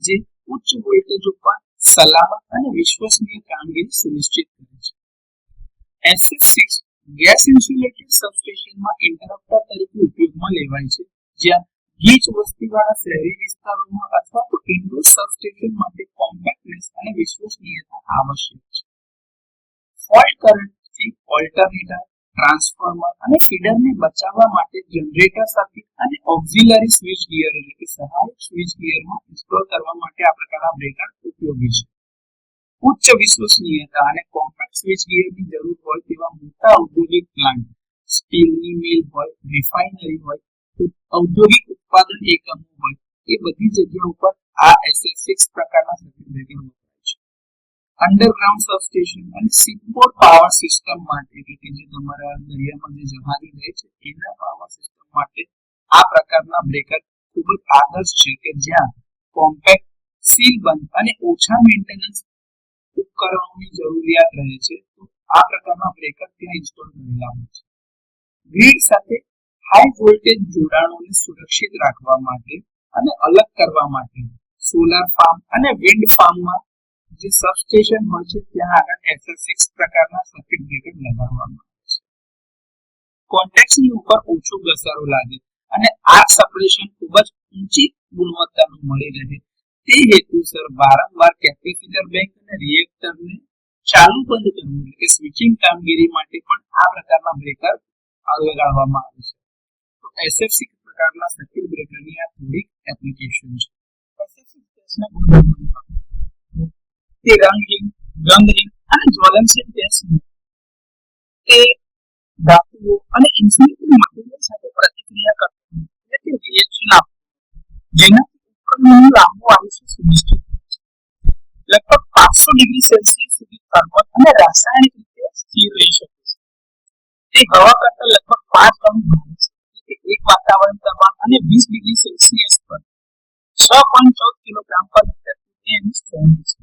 જે ઉચ્ચ વોલ્ટેજ ઉપર સલામત અને વિશ્વસનીય કામગીરી સુનિશ્ચિત કરે છે. SF6 ગેસ ઇન્સ્યુલેટેડ સબસ્ટેશનમાં ઇન્ટરપ્ટર તરીકે ઉપયોગમાં લેવાય છે, જ્યાં ગીચ વસ્તીવાળા શહેરી વિસ્તારોમાં અથવા તો ઇન્ડોર સબસ્ટેશન માટે કોમ્પેક્ટનેસ અને વિશ્વસનીયતા આવશ્યક છે. ફોલ્ટ કરંટથી ઓલ્ટરનેટર, ટ્રાન્સફોર્મર અને ફીડરને બચાવવા માટે જનરેટર સર્કિટ અને ઓક્સિલરી સ્વિચ ગિયર એટલે કે સહાયક સ્વિચ ગિયરમાં ઇન્સ્ટોલ કરવા માટે આ પ્રકારના બ્રેકર ઉપયોગી છે. ઉચ્ચ વિશ્વસનીયતા અને કોમ્પેક્ટ સ્વિચ ગિયરની જરૂર હોય તેવા મોટા ઔદ્યોગિક પ્લાન્ટ, સ્ટીલની મિલ હોય, રિફાઇનરી હોય, ઔદ્યોગિક ઉત્પાદન એકમો હોય, એ બધી જગ્યા ઉપર આ SF6 પ્રકારના સર્કિટ બ્રેકર વપરાય છે. અંડરગ્રાઉન્ડ સબસ્ટેશન અને સીપબોર્ડ પાવર સિસ્ટમ માટે એટલે કે જે તમારા દરિયામાં જે જહાજો જાય છે એના પાવર સિસ્ટમ માટે આ પ્રકારના બ્રેકર ખૂબ જ આદર્શ છે કે જ્યાં કોમ્પેક્ટ, સીલબંધ અને ઓછા મેન્ટેનન્સ ઉપકરણોની જરૂરિયાત રહે છે. તો આ પ્રકારના બ્રેકર ત્યાં ઇન્સ્ટોલ કરેલા હોય છે. ગ્રીડ સાથે હાઈ વોલ્ટેજ જોડાણોને સુરક્ષિત રાખવા માટે અને અલગ કરવા માટે સોલાર ફાર્મ અને વિન્ડ ફાર્મમાં જે સબસ્ટેશન હોય છે ત્યાં આગળ SF6 પ્રકારના સર્કિટ બ્રેકર લગાડવામાં આવે છે. કોન્ટેક્ટની ઉપર ઓછો ઘસારો લાગે અને આર્ક સપ્રેશન ખૂબ જ ઊંચી ગુણવત્તાનું મળી રહે તે હેતુસર વારંવાર કેપેસિટર બેંક અને રિએક્ટરને ચાલુ બંધ કરવું એટલે કે સ્વિચિંગ કામગીરી માટે પણ આ પ્રકારના બ્રેકર લગાડવામાં આવે છે. તો SF6 પ્રકારના સર્કિટ બ્રેકરની આ થોડીક એપ્લિકેશન છે. SF6 ગેસના ગુણધર્મો તે રંગહીન, ગંધહીન અને જ્વલનશીલ ગેસ નથી. તે ધાતુઓ અને ઇન્સ્યુલેટીંગ મટીરીયલ સાથે પ્રતિક્રિયા કરતું એટલે કે રિએક્શન આપતું જેનાથી ઉપકરણનું લાંબુ આયુષ્ય સુનિશ્ચિત થાય છે. લગભગ 500 ડિગ્રી સેલ્સિયસ સુધી થર્મલ અને રાસાયણિક રીતે સ્થિર રહી શકે છે. તે હવા કરતાં લગભગ 5 ગણું ભારે છે એટલે કે એક વાતાવરણ દબાણ અને 20 ડિગ્રી સેલ્સિયસ પર 6.14 કિલોગ્રામ પર મીટર એની સ્ટ્રેન્થ છે.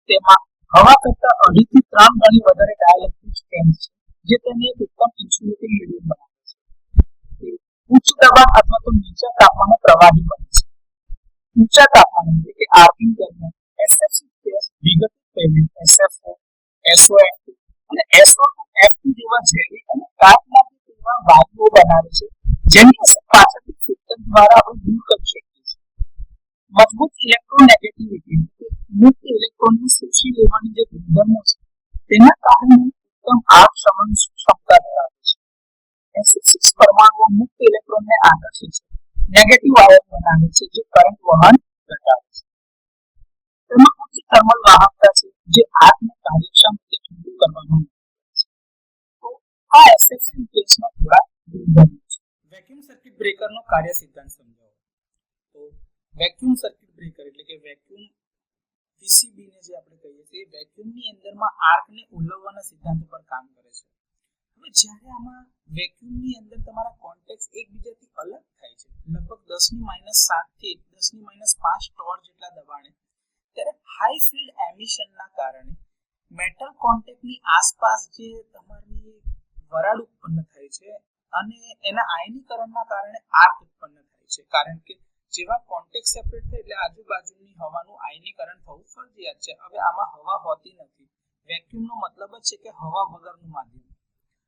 તેમાં હવા કરતાં 2.5 થી 3 ગણી વધારે ડાઇલેક્ટ્રિક સ્ટ્રેન્થ છે જે તેને એક ઉત્તમ ઇન્સ્યુલેટિંગ મીડિયમ બનાવે છે. તે ઉચ્ચ દબાણ અથવા તો નીચા તાપમાને પ્રવાહી બને છે. ઊંચા તાપમાને એટલે કે આર્કિંગ દરમિયાન SF6 ગેસ વિઘટિત થઈને SF4, SOF2 અને SO2F2 જેવા ઝેરી અને કાટ લાગે તેવા વાયુઓ બનાવે છે જેની અસર પાછળથી ફિલ્ટર દ્વારા આપણે દૂર કરી શકીએ છીએ. મજબૂત ઇલેક્ટ્રોનેગેટિવિટી મુક્ત ઇલેક્ટ્રોનને શોષી લેવાની જે ગુણધર્મો છે તેના કારણે ઉત્તમ આર્ક શમન ક્ષમતા ધરાવે છે. SF6 પરમાણુઓ મુક્ત ઇલેક્ટ્રોનને આકર્ષે છે, નેગેટિવ આયન બનાવે છે જે કરંટ વહન ઘટાડે છે. તેમાં ઉચ્ચ થર્મલ વાહકતા છે જે આર્કને કાર્યક્ષમ રીતે ઠંડુ કરવામાં મદદ કરે છે. તો આ SF6 ગેસના થોડા ગુણધર્મો છે. વેક્યુમ સર્કિટ બ્રેકરનો કાર્ય સિદ્ધાંત સમજાવો. તો વેક્યુમ સર્કિટ બ્રેકર એટલે કે વેક્યુમ PCB ને જે આપણે કહીએ છીએ વેક્યુમની અંદરમાં આર્કને ઉલવવાના સિદ્ધાંત પર કામ કરે છે. હવે જ્યારે આમાં વેક્યુમની અંદર તમારા કોન્ટેક્ટ્સ એકબીજાથી અલગ થાય છે લગભગ 10⁻7 થી 10⁻5 ટોર જેટલા દબાણે ત્યારે હાઈ ફિલ્ડ એમિશનના કારણે મેટલ કોન્ટેક્ટની આસપાસ જે તમારી વરાળ ઉત્પન્ન થાય છે અને એના આયનીકરણના કારણે આર્ક ઉત્પન્ન થાય છે કારણ કે જેવા કોન્ટેક્ટ સેપરેટ થાય એટલે આજુબાજુની હવાનું આયનીકરણ થવું ફરજિયાત છે. હવે આમાં હવા હોતી નથી. વેક્યુમનો મતલબ જ છે કે હવા વગરનું માધ્યમ.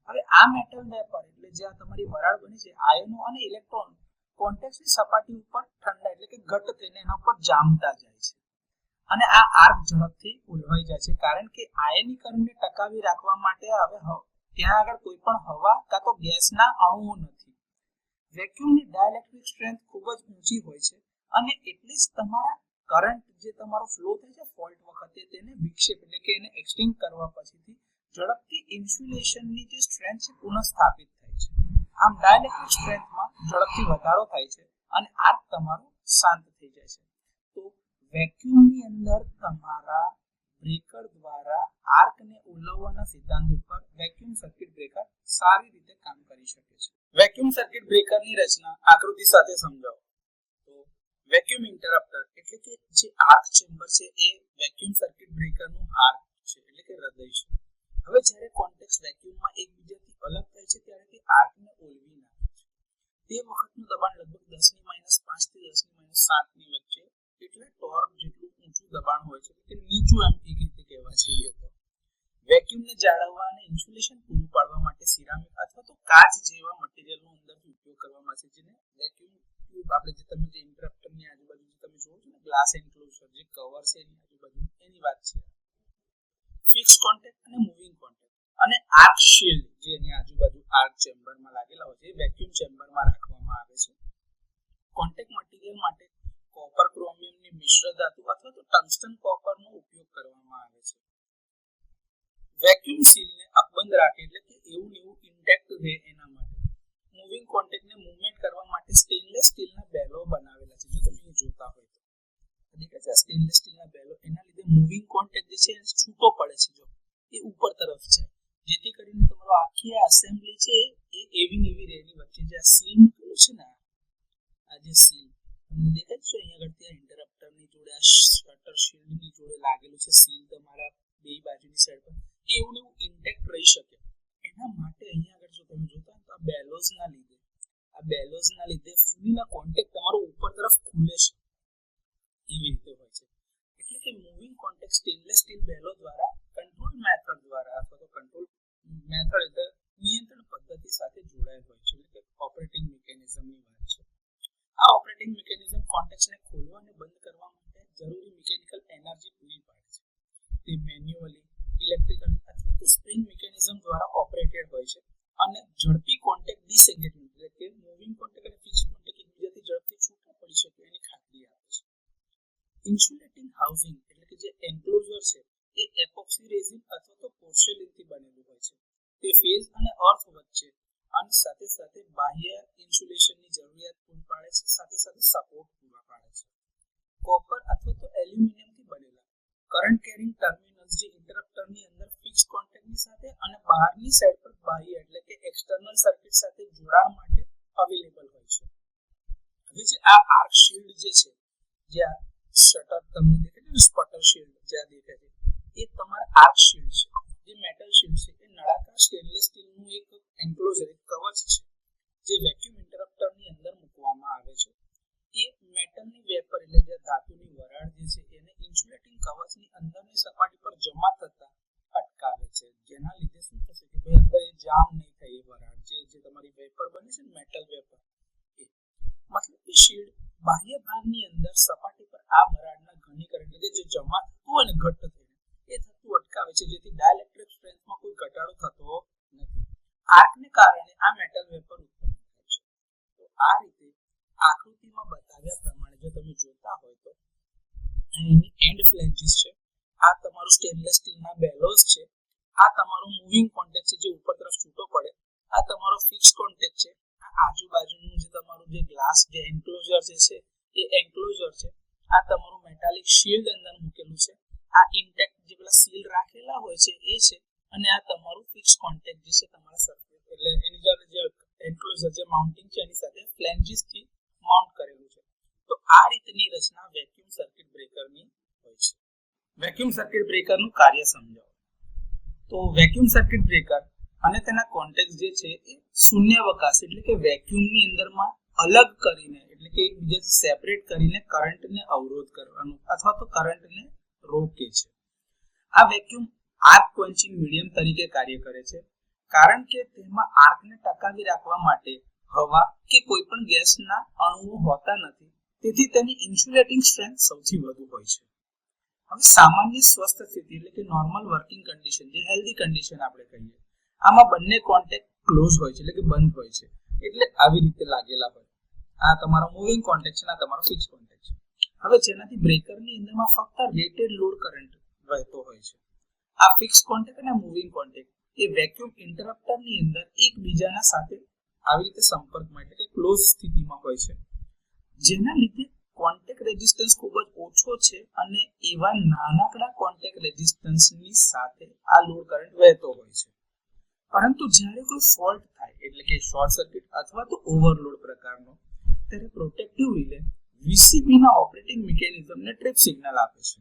હવે આ મેટલ વેપર એટલે જ્યાં તમારી વરાળ બની છે આયનો અને ઇલેક્ટ્રોન કોન્ટેક્ટની સપાટી ઉપર ઠંડા એટલે કે ઘટ્ટ થઈને એના ઉપર જામતા જાય છે અને આ આર્ક ઝડપથી ઉલવાઈ જાય છે કારણ કે આયનીકરણને ટકાવી રાખવા માટે હવે ત્યાં આગળ કોઈ પણ હવા કાં તો ગેસના અણુઓ નથી. વેક્યુમની ડાઇલેક્ટ્રિક સ્ટ્રેન્થ ખૂબ જ ઊંચી હોય છે અને એટલે જ તમારા કરંટ જે તમારો ફ્લો થાય છે ફોલ્ટ વખતે તેને વિક્ષેપ એટલે કે એને એક્સટિંગ કરવા પછીથી ઝડપથી ઇન્સ્યુલેશનની જે સ્ટ્રેન્થ છે પુનઃસ્થાપિત થાય છે. આમ ડાઇલેક્ટ્રિક સ્ટ્રેન્થમાં ઝડપથી વધારો થાય છે અને આર્ક તમારો શાંત થઈ જાય છે. તો વેક્યુમની અંદર તમારા બ્રેકર દ્વારા આર્કને ઉલવવાના સિદ્ધાંત ઉપર વેક્યુમ સર્કિટ બ્રેકર સારી રીતે કામ કરી શકે છે. વેક્યુમ સર્કિટ બ્રેકરની રચના આકૃતિ સાથે સમજાવો. તો વેક્યુમ ઇન્ટરપ્ટર એટલે કે જે આર્ક ચેમ્બર છે એ વેક્યુમ સર્કિટ બ્રેકરનું હાર્ટ છે એટલે કે હૃદય છે. હવે જ્યારે કોન્ટેક્ટ વેક્યુમમાં એકબીજાથી અલગ થાય છે ત્યારે તે આર્કને ઓલવી નાખે છે. તે વખતનું દબાણ લગભગ 10⁻5 થી 10⁻7 ની વચ્ચે એટલે ટોર જેટલું ઊંચું દબાણ હોય છે કે નીચું એમ એક રીતે કહેવા જઈએ તો. વેક્યુમને જાળવવા અને ઇન્સ્યુલેશન પૂરું પાડવા માટે સિરામિક અથવા તો કાચ જેવા મટીરીયલનો અંદરથી ઉપયોગ કરવામાં આવે છે જેને વેક્યુમ ટ્યુબ આપણે જે તમે જે ઇન્ટરપ્ટરની આજુબાજુ જે તમે જોવો છો ને ગ્લાસ એન્ક્લોઝર જે કવર છે એની આજુબાજુ એની વાત છે. ફિક્સ કોન્ટેક્ટ અને મૂવિંગ કોન્ટેક્ટ અને આર્ક શિલ્ડ જે એની આજુબાજુ આર્ક ચેમ્બરમાં લાગેલા હોય છે એ વેક્યુમ ચેમ્બરમાં રાખવામાં આવે છે. કોન્ટેક્ટ મટીરીયલ માટે કોપર ક્રોમિયમની મિશ્ર ધાતુ અથવા તો ટંગસ્ટન કોપરનો ઉપયોગ કરવામાં આવે છે. વેક્યુમ સીલને અકબંધ રાખે એટલે કે એવું ઇન્ટેક્ટ રહે એના માટે મૂવિંગ કોન્ટેક્ટને મૂવમેન્ટ કરવા માટે સ્ટેનલેસ સ્ટીલના બેલો બનાવેલા છે. જો તમે જોતા હોય તો દેખાય છે સ્ટેનલેસ સ્ટીલના બેલો એના લીધે મૂવિંગ કોન્ટેક્ટ જે છે એ છૂટો પડે છે જો એ ઉપર તરફ છે જેથી કરીને તમારો આખી એસેમ્બલી છે એ એવી રહે એની વચ્ચે જે આ સીલ મૂકેલું છે ને આ જે સીલ તમને દેખાય છે અહીંયા આગળ ત્યાં ઇન્ટરપ્ટરની જોડે આ શટર શિલ્ડની જોડે લાગેલું છે સીલ તમારા બે બાજુની સાઈડ પર એવું ઇન્ટેક્ટ રહી શકે એના માટે અહીંયા આગળ જો તમે જોતા તો આ બેલોઝના લીધે આ બેલોઝના લીધે ફૂલીના કોન્ટેક્ટ તમારો ઉપર તરફ ખુલે છે એવી રીતે હોય છે. એટલે કે moving contact stainless steel bellow દ્વારા કંટ્રોલ મેથડ દ્વારા અથવા તો કંટ્રોલ મેથડ એટલે નિયંત્રણ પદ્ધતિ સાથે જોડાયેલ હોય છે. એટલે કે ઓપરેટિંગ મિકેનિઝમની વાત છે. આ ઓપરેટિંગ મિકેનિઝમ કોન્ટેક્ટને ખોલવા અને બંધ કરવા માટે જરૂરી મિકેનિકલ એનર્જી પૂરી પાડે છે. તે મેન્યુઅલી, ઇલેક્ટ્રિકલી અથવા તો સ્પ્રિંગ મિકેનિઝમ દ્વારા ઓપરેટેડ હોય છે અને ઝડપી કોન્ટેક્ટ ડિસએંગેજમેન્ટ એટલે કે મૂવિંગ કોન્ટેક્ટ અને ફિક્સ કોન્ટેક્ટ એકબીજાથી ઝડપથી છૂટા પડી શકે એની ખાતરી આપે છે. ઇન્સ્યુલેટિંગ હાઉસિંગ એટલે કે જે એન્ક્લોઝર છે એ એપોક્સી રેઝિન અથવા તો પોર્સેલિનથી બનેલું હોય છે. તે ફેઝ અને અર્થ વચ્ચે અને સાથે સાથે બાહ્ય ઇન્સ્યુલેશનની જરૂરિયાત પૂરી પાડે છે, સાથે સાથે સપોર્ટ પૂરા પાડે છે. કોપર અથવા તો એલ્યુમિનિયમથી બનેલા કરંટ કેરિંગ ટર્મિનલ્સ જે ઇન્ટરપ્ટરની અંદર ફિક્સ કોન્ટેક્ટની સાથે અને બહારની સાઈડ પર બાહ્ય એટલે કે એક્સટર્નલ સર્કિટ સાથે જોડાણ માટે અવેલેબલ હોય છે. હવે જે આ આર્ક શિલ્ડ જે છે, જે આ શટર તમને દેખાય છે સ્પટર શિલ્ડ જ્યાં દેખાય છે એ તમારા આર્ક શિલ્ડ છે. જે મેટલ શિલ્ડ છે એ નળાકાર સ્ટેનલેસ સ્ટીલનું એક એન્ક્લોઝર એક કવચ છે જે વેક્યુમ ઇન્ટરપ્ટરની અંદર મૂકવામાં આવે છે. એ મેટલની વેપર એટલે જે ધાતુની વરાળ જે છે એને ઇન્સ્યુલેટિંગ કવચની અંદરની સપાટી પર જમા થતા અટકાવે છે, જેના લીધે શું થશે કે ભાઈ અંદર એ જામ નહીં થાય એ વરાળ જે તમારી વેપર બને છે ને મેટલ વેપર એ મતલબ કે શિલ્ડ બાહ્ય ભાગની અંદર સપાટી પર આ વરાળના ઘનીકરણ એટલે જે જમા થતું હોય ને ઘટ્ટ થઈને એ થતું અટકાવે છે, જેથી ડાઇલેક્ટ્રિક સ્ટ્રેન્થમાં કોઈ ઘટાડો થતો નથી. આર્કને કારણે આ મેટલ વેપર ઉત્પન્ન થાય છે. તો આ રીતે આકૃતિમાં બતાવ્યા પ્રમાણે જો તમે જોતા હોય તો અહીંની એન્ડ ફ્લેન્જીસ છે, આ તમારું સ્ટેનલેસ સ્ટીલના બેલોઝ છે, આ તમારું મૂવિંગ કોન્ટેક્ટ છે જે ઉપર તરફ છૂટો પડે, આ તમારો ફિક્સ કોન્ટેક્ટ છે, આ આજુબાજુનું જે તમારું જે ગ્લાસ જે એન્ક્લોઝર જે છે એ એન્ક્લોઝર છે, આ તમારું મેટાલિક શિલ્ડ અંદર મૂકેલું છે, આ ઇન્ટેક્ટ જે પેલા સીલ રાખેલા હોય છે એ છે, અને આ તમારું ફિક્સ કોન્ટેક્ટ જે છે તમારા સર્કિટ એટલે એની જે એન્ક્લોઝર જે માઉન્ટિંગ છે એની સાથે ફ્લેન્જીસ થી માઉન્ટ કરેલું છે. તો આ રીતની રચના વેક્યુમ સર્કિટ બ્રેકરની હોય છે. વેક્યુમ સર્કિટ બ્રેકરનું કાર્ય સમજાવો. તો વેક્યુમ સર્કિટ બ્રેકર અને તેના કોન્ટેક્ટ જે છે એ શૂન્યાવકાશ એટલે કે વેક્યુમની અંદરમાં અલગ કરીને એટલે કે એકબીજાથી સેપરેટ કરીને કરંટને અવરોધ કરવાનું અથવા તો કરંટને રોકે છે. આ વેક્યુમ આર્ક ક્વન્ચિંગ મીડિયમ તરીકે કાર્ય કરે છે, કારણ કે તેમાં આર્કને ટકાવી રાખવા માટે હવા કે કોઈ પણ ગેસના અણુઓ હોતા નથી, તેથી તેની ઇન્સ્યુલેટિંગ સ્ટ્રેન્થ સૌથી વધુ હોય છે. હવે સામાન્ય સ્વસ્થ સ્થિતિ એટલે કે નોર્મલ વર્કિંગ કન્ડિશન જે હેલ્ધી કન્ડિશન આપણે કહીએ, આમાં બંને કોન્ટેક્ટ ક્લોઝ હોય છે એટલે કે બંધ હોય છે, એટલે આવી રીતે લાગેલા હોય. આ તમારો મૂવિંગ કોન્ટેક્ટ છે, આ તમારો ફિક્સ કોન્ટેક્ટ છે. હવે જેનાથી બ્રેકરની અંદરમાં ફક્ત રેટેડ લોડ કરંટ વહેતો હોય છે. આ ફિક્સ કોન્ટેક્ટ અને મૂવિંગ કોન્ટેક્ટ એ વેક્યુમ ઇન્ટરપ્ટરની અંદર એકબીજાના સાથે આવી રીતે સંપર્કમાં એટલે કે ક્લોઝ સ્થિતિમાં હોય છે, જેના લીધે કોન્ટેક્ટ રેઝિસ્ટન્સ ખૂબ જ ઓછો છે અને એવા નાનકડા કોન્ટેક્ટ રેઝિસ્ટન્સની સાથે આ લોડ કરંટ વહેતો હોય છે. પરંતુ જ્યારે કોઈ ફોલ્ટ થાય એટલે કે શોર્ટ સર્કિટ અથવા તો ઓવરલોડ પ્રકારનો, ત્યારે પ્રોટેક્ટિવ રિલે વીસીબીના ઓપરેટિંગ મિકેનિઝમને ટ્રિપ સિગ્નલ આપે છે.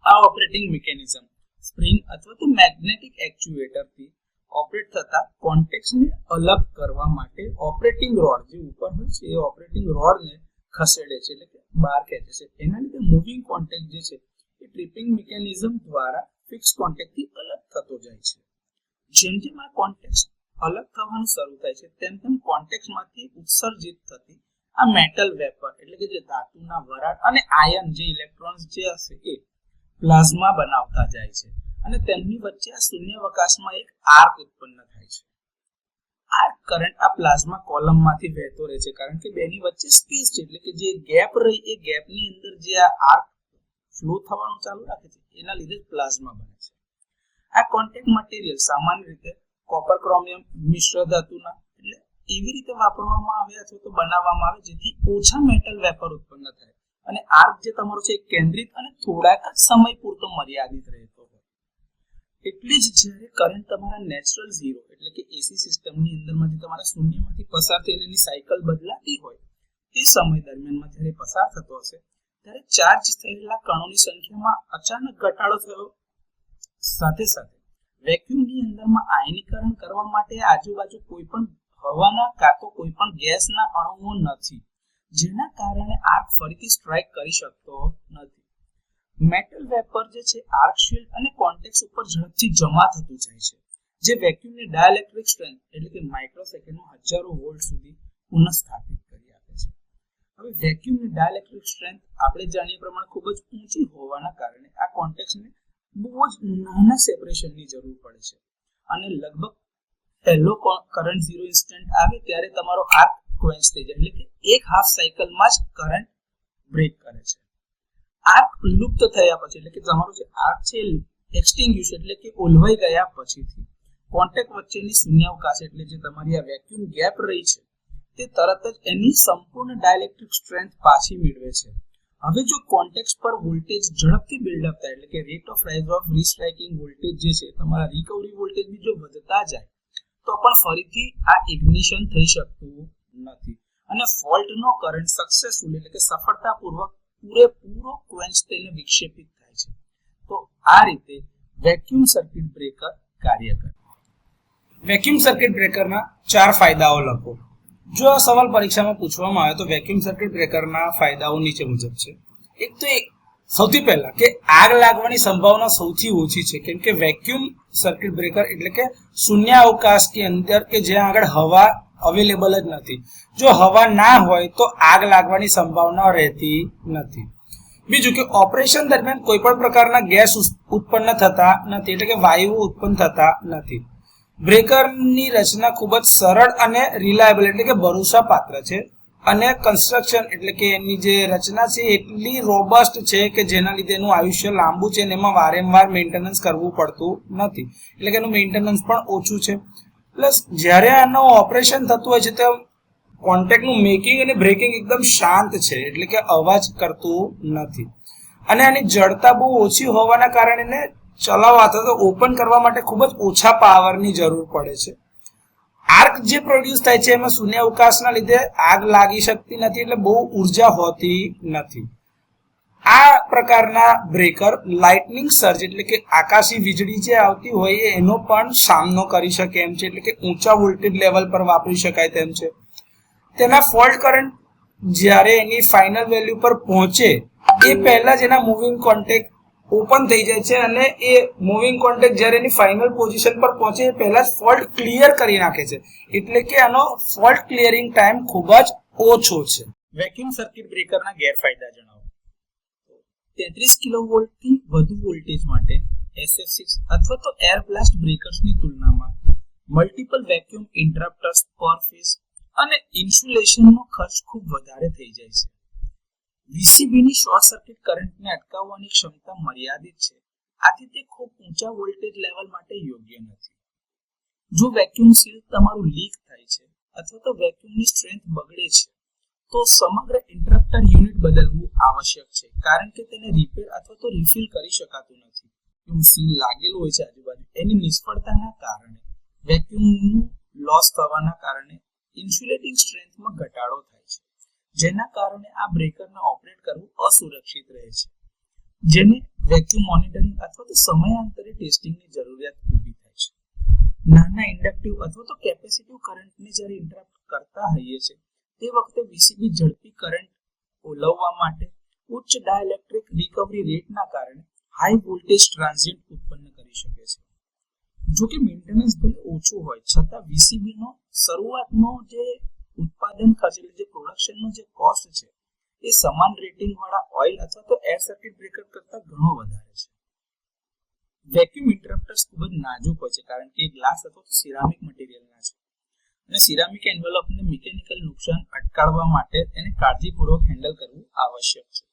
આ ઓપરેટિંગ મિકેનિઝમ સ્પ્રિંગ અથવા તો મેગ્નેટિક એક્ચ્યુએટરથી ઓપરેટ થતા કોન્ટેક્ટને અલગ કરવા માટે ઓપરેટિંગ રોડ જે ઉપર હોય છે એ ઓપરેટિંગ રોડને ખસેડે છે એટલે કે બહાર ખેંચે છે. એના લીધે મૂવિંગ કોન્ટેક્ટ જે છે એ ટ્રિપિંગ મિકેનિઝમ દ્વારા ફિક્સ કોન્ટેક્ટથી અલગ થતો જાય છે. જેમ જેમ આ કોન્ટેક્ટ અલગ થવાનું શરૂ થાય છે તેમ તેમ કોન્ટેક્ટમાંથી ઉત્સર્જિત થતી આ મેટલ વેપર એટલે કે જે ધાતુના વરાળ અને આયન જે ઇલેક્ટ્રોન્સ જે હશે એ પ્લાઝમા બનાવતા જાય છે અને તેમની વચ્ચે આ શૂન્યાવકાશમાં એક આર્ક ઉત્પન્ન થાય છે. આર્ક કરંટ આ પ્લાઝમા કોલમમાંથી વહેતો રહે છે, કારણ કે બેની વચ્ચે સ્પેસ છે એટલે કે જે ગેપ રહી એ ગેપની અંદર જે આ આર્ક ફ્લો થવાનું ચાલુ રાખે છે એના લીધે પ્લાઝમા બને છે. આ કોન્ટેક્ટ મટીરિયલ સામાન્ય રીતે કોપર ક્રોમિયમ મિશ્ર ધાતુના એટલે એવી રીતે વાપરવામાં આવે અથવા તો બનાવવામાં આવે જેથી ઓછા મેટલ વેપર ઉત્પન્ન થાય અને આર્ક જે તમારો છે કેન્દ્રિત અને થોડાક જ સમય પૂરતો મર્યાદિત રહેતો હોય. એટલે જ જ્યારે કરંટ તમારા નેચરલ ઝીરો એટલે કે એસી સિસ્ટમની અંદરમાં જે તમારા શૂન્યમાંથી પસાર થઈને એની સાયકલ બદલાતી હોય તે સમય દરમિયાનમાં જ્યારે પસાર થતો હશે ત્યારે ચાર્જ થયેલા કણોની સંખ્યામાં અચાનક ઘટાડો થયો, સાથે સાથે વેક્યુમની અંદરમાં આયનીકરણ કરવા માટે આજુબાજુ કોઈ પણ હવાના કાં તો કોઈ પણ ગેસના અણુઓ નથી, જેના કારણે આર્ક ફરીથી સ્ટ્રાઇક કરી શકતો નથી. મેટલ વેપર જે છે આર્ક શીલ્ડ અને કોન્ટેક્સ ઉપર ઝડપથી જમા થતું જાય છે, જે વેક્યુમની ડાઇલેક્ટ્રિક સ્ટ્રેન્થ એટલે કે માઇક્રોસેકન્ડમાં હજારો વોલ્ટ સુધી પુનઃસ્થાપિત કરી આપે છે. હવે વેક્યુમની ડાઇલેક્ટ્રિક સ્ટ્રેન્થ આપણે જાણીએ પ્રમાણે ખૂબ જ ઊંચી હોવાના કારણે આ કોન્ટેક્સને બહુ જ નાના સેપરેશનની જરૂર પડે છે અને લગભગ પહેલો કરંટ ઝીરો ઇન્સ્ટન્ટ આવે ત્યારે તમારો આર્ક ક્વેન્ચ થઈ જાય, એટલે કે એક હાફ સાયકલમાં જ કરંટ બ્રેક કરે છે. આર્ક લુપ્ત થયા પછી એટલે કે તમારું જે આર્ક છે એક્સટિંગ્યુશ એટલે કે ઓલવાઈ ગયા પછીથી કોન્ટેક્ટ વચ્ચેની શૂન્યાવકાશ એટલે જે તમારી આ વેક્યુમ ગેપ રહી છે તે તરત જ એની સંપૂર્ણ ડાઇલેક્ટ્રિક સ્ટ્રેન્થ પાછી મેળવે છે. હવે જો કોન્ટેક્ટ પર વોલ્ટેજ ઝડપથી બિલ્ડઅપ થાય એટલે કે rate of rise of restriking voltage જે છે તમારા રિકવરી વોલ્ટેજ બી જો વધતા જાય તો પણ ફરીથી આ ઇગ્નિશન થઈ શકતું નથી અને ફોલ્ટનો કરંટ સક્સેસફુલ એટલે કે સફળતાપૂર્વક પૂરેપૂરો ક્વેન્ચ તેને વિક્ષેપિત થાય છે. તો આ રીતે વેક્યુમ સર્કિટ બ્રેકર કાર્ય કરે. વેક્યુમ સર્કિટ બ્રેકરના 4 ફાયદાઓ લખો. જો આ સવાલ પરીક્ષામાં પૂછવામાં આવે તો વેક્યુમ સર્કિટ બ્રેકરના ફાયદાઓ નીચે મુજબ છે. એક તો સૌથી પહેલા કે આગ લાગવાની સંભાવના સૌથી ઓછી છે, કેમ કે વેક્યુમ સર્કિટ બ્રેકર એટલે કે શૂન્યાવકાશની અંદર કે જ્યાં આગળ હવા અવેલેબલ જ નથી. જો હવા ના હોય તો આગ લાગવાની સંભાવના રહેતી નથી. બીજું કે ઓપરેશન દરમિયાન કોઈ પણ પ્રકારના ગેસ ઉત્પન્ન થતા નથી, એટલે કે વાયુઓ ઉત્પન્ન થતા નથી. બ્રેકરની રચના ખૂબ જ સરળ અને રિલાયબલ એટલે કે ભરોસાપાત્ર છે અને કન્સ્ટ્રક્શન એટલે કે એની જે રચના છે એટલી રોબસ્ટ છે કે જેના લીધે એનું આયુષ્ય લાંબુ છે અને એમાં વારંવાર મેન્ટેનન્સ કરવું પડતું નથી, એટલે કે એનું મેન્ટેનન્સ પણ ઓછું છે. પ્લસ જ્યારે આનું ઓપરેશન થતું હોય છે તો કોન્ટેક્ટનું મેકિંગ અને બ્રેકિંગ એકદમ શાંત છે, એટલે કે અવાજ કરતું નથી અને આની જડતા બહુ ઓછી હોવાના કારણે ચલાવવા અથવા તો ઓપન કરવા માટે ખૂબ જ ઓછા પાવરની જરૂર પડે છે. આર્ક જે પ્રોડ્યુસ થાય છે એમાં શૂન્યાવકાશના લીધે આગ લાગી શકતી નથી, એટલે બહુ ઉર્જા હોતી નથી. આ પ્રકારના બ્રેકર લાઇટનિંગ સર્જ એટલે કે આકાશી વીજળી જે આવતી હોય એનો પણ સામનો કરી શકે એમ છે, એટલે કે ઊંચા વોલ્ટેજ લેવલ પર વાપરી શકાય તેમ છે. તેના ફોલ્ટ કરંટ જ્યારે એની ફાઇનલ વેલ્યુ પર પહોંચે એ પહેલા જ એના મૂવિંગ કોન્ટેક્ટ ઓપન થઈ જાય છે અને એ મૂવિંગ કોન્ટેક્ટ જ્યારે એની ફાઇનલ પોઝિશન પર પહોંચે એ પહેલા જ ફોલ્ટ ક્લિયર કરી નાખે છે, એટલે કે આનો ફોલ્ટ ક્લિયરિંગ ટાઈમ ખૂબ જ ઓછો છે. વેક્યુમ સર્કિટ બ્રેકરના ગેરફાયદા જણાવો. 33 કિલોવોલ્ટ થી વધુ વોલ્ટેજ માટે SF6 અથવા તો એર બ્લાસ્ટ બ્રેકર્સની તુલનામાં મલ્ટિપલ વેક્યુમ ઇન્ટરપ્ટર્સ પર ફેઝ અને ઇન્સ્યુલેશનનો ખર્ચ ખૂબ વધારે થઈ જાય છે. વીસીબીની શોર્ટ સર્કિટ કરંટને અટકાવવાની ક્ષમતા મર્યાદિત છે, આથી તે ખૂબ ઊંચા વોલ્ટેજ લેવલ માટે યોગ્ય નથી. જો વેક્યુમ સીલ તમારું લીક થાય છે અથવા તો વેક્યુમની સ્ટ્રેન્થ બગડે છે તો સમગ્ર ઇન્ટરપ્ટર યુનિટ બદલવું આવશ્યક છે, કારણ કે તેને રિપેર અથવા તો રિફિલ કરી શકાતું નથી. સીલ લાગેલું હોય છે આજુબાજુ, એની નિષ્ફળતાના કારણે વેક્યુમનું લોસ થવાના કારણે ઇન્સ્યુલેટિંગ સ્ટ્રેન્થમાં ઘટાડો થાય છે, જેના કારણે આ બ્રેકરને ઓપરેટ કરવું અસુરક્ષિત રહે છે, જેને વેક્યુમ મોનિટરિંગ અથવા તો સમયાંતરે ટેસ્ટિંગની જરૂરિયાત ઊભી થાય છે. નાના ઇન્ડક્ટિવ અથવા તો કેપેસિટિવ કરંટને જ્યારે ઇન્ટરપ્ટ કરતા હોઈએ છે તે વખતે વીસીબી ઝડપી કરંટ ઓલવવા માટે ઉચ્ચ ડાઇલેક્ટ્રિક રિકવરી રેટના કારણે હાઈ વોલ્ટેજ ટ્રાન્ઝિયન્ટ ઉત્પન્ન કરી શકે છે. જો કે મેન્ટેનન્સ ભલે ઓછું હોય છતાં વીસીબીનો શરૂઆતનો જે ઉત્પાદન ખર્ચ એટલે જે પ્રોડક્શનનો જે કોસ્ટ છે એ સમાન રેટિંગ વાળા ઓઇલ અથવા તો એર સર્કિટ બ્રેકર કરતા ઘણો વધારે છે. વેક્યુમ ઇન્ટરપ્ટર્સ ખૂબ જ નાજુક હોય છે, કારણ કે ગ્લાસ અથવા તો સિરામિક મટીરિયલના છે અને સિરામિક એન્વેલોપને મિકેનિકલ નુકસાન અટકાવવા માટે એને કાળજીપૂર્વક હેન્ડલ કરવું આવશ્યક છે.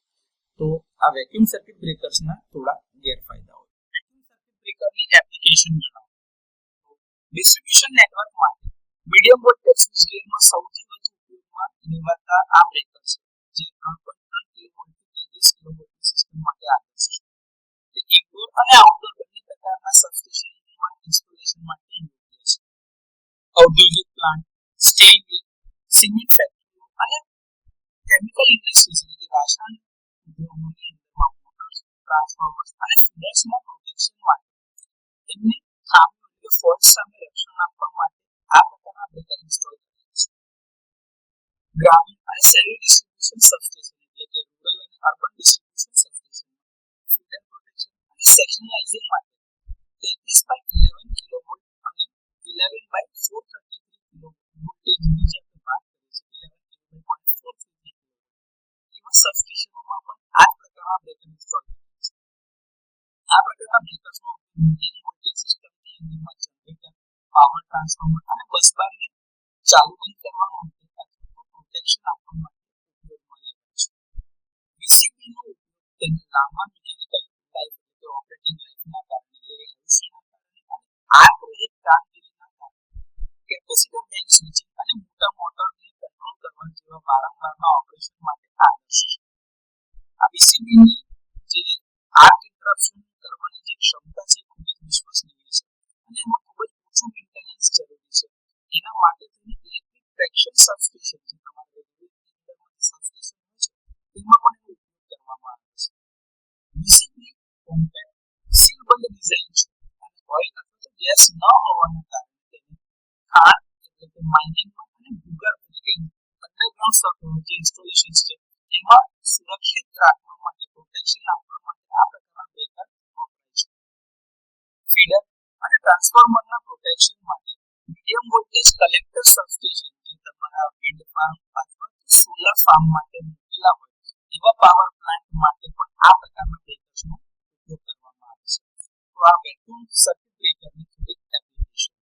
તો આ વેક્યુમ સર્કિટ બ્રેકર્સના થોડા ગેરફાયદાઓ. વેક્યુમ સર્કિટ બ્રેકરની એપ્લિકેશન જણાવો. ડિસ્ટ્રીબ્યુશન નેટવર્ક માટે મીડિયમ વોલ્ટેજ સ્વિચગિયરમાં સૌથી વધુ ઉપયોગમાં લેવાતા આ બ્રેકર છે, જે 3.3 કિલોવોલ્ટથી 33 કિલોવોલ્ટની સિસ્ટમ માટે આદર્શ છે. તે ઇન્ડોર અને આઉટડોર બંને પ્રકારના સબસ્ટેશનમાં ઇન્સ્ટોલેશન માટે યોગ્ય છે. ઔદ્યોગિક પ્લાન્ટ, સ્ટીલ મિલ, સિમેન્ટ ફેક્ટરીઓ અને કેમિકલ ઇન્ડસ્ટ્રીઝ એટલે કે રાસાયણિક ઉદ્યોગોની અંદરમાં મોટર્સ, ટ્રાન્સફોર્મર્સ અને ફીડર્સના પ્રોટેક્શન માટે એમને ખામીઓ એટલે ફોલ્ટ સામે રક્ષણ આપવા માટે આ પ્રકારના બ્રેકર ઇન્સ્ટોલ ગ્રામીણ અને શહેરી ડિસ્ટ્રીબ્યુશન સબસ્ટેશન એટલે કે રૂરલ અને urban distribution substation feeder protection અને સેક્શનલાઇઝિંગ માટે 33/11 કિલોવોલ્ટ અને 11/433 કિલોવોલ્ટ વોલ્ટેજની જે આપણે વાત કરીએ છીએ 11 કિલોવોલ્ટ એવા સબસ્ટેશનોમાં પણ આ જ પ્રકારના બ્રેકર ઇન્સ્ટોલ કરેલા છે. આ પ્રકારના બ્રેકર્સનો મીડિયમ વોલ્ટેજ સિસ્ટમની અંદરમાં જનરેટર, પાવર ટ્રાન્સફોર્મર અને બસબારને ચાલુ બંધ કરવા માટે અથવા તો પ્રોટેક્શન આપવા માટે ઉપયોગમાં લેવાય છે. વીસીબીનો ઉપયોગ તેના લાંબા મિકેનિકલ લાઈફ એટલે કે ઓપરેટિંગ લાઈફના કારણે આયુષ્યના કારણે અને આર્ક રહિત કામગીરીના કારણે કેપેસિટર બેંક સ્વિચિંગ અને મોટા મોટરને કંટ્રોલ કરવા જેવા વારંવારના ઓપરેશન માટે આદર્શ છે. આ વીસીબીની જે આર્ક ઇન્ટરપ્શન કરવાની જે ક્ષમતા છે ખૂબ જ વિશ્વસનીય છે અને એમાં ખૂબ જ ઓછું મેન્ટેનન્સ જરૂરી છે. એના માટે તેને ઇલેક્ટ્રિક ટ્રેક્શન સબસ્ટેશન જે તમારે રેલવેની અંદરમાં સબસ્ટેશન હોય છે તેમાં પણ એનો ઉપયોગ કરવામાં આવે છે. વીસીબી કોમ્પેક્ટ સીલબંધ ડિઝાઇન છે અને ઓઇલ અથવા તો ગેસ ન હોવાના કારણે તેને ખાણ એટલે કે માઇનિંગમાં અને ભૂગર્ભ એટલે કે અંડરગ્રાઉન્ડ જે ઇન્સ્ટોલેશન્સ છે એમાં સુરક્ષિત રાખવા માટે પ્રોટેક્શન આપવા માટે આ પ્રકારના બ્રેકર વપરાય છે. ફીડર અને ટ્રાન્સફોર્મરના પ્રોટેક્શન માટે મીડિયમ વોલ્ટેજ કલેક્ટર સબસ્ટેશન જે તમારા વિન્ડ ફાર્મ અથવા સોલર ફાર્મમાં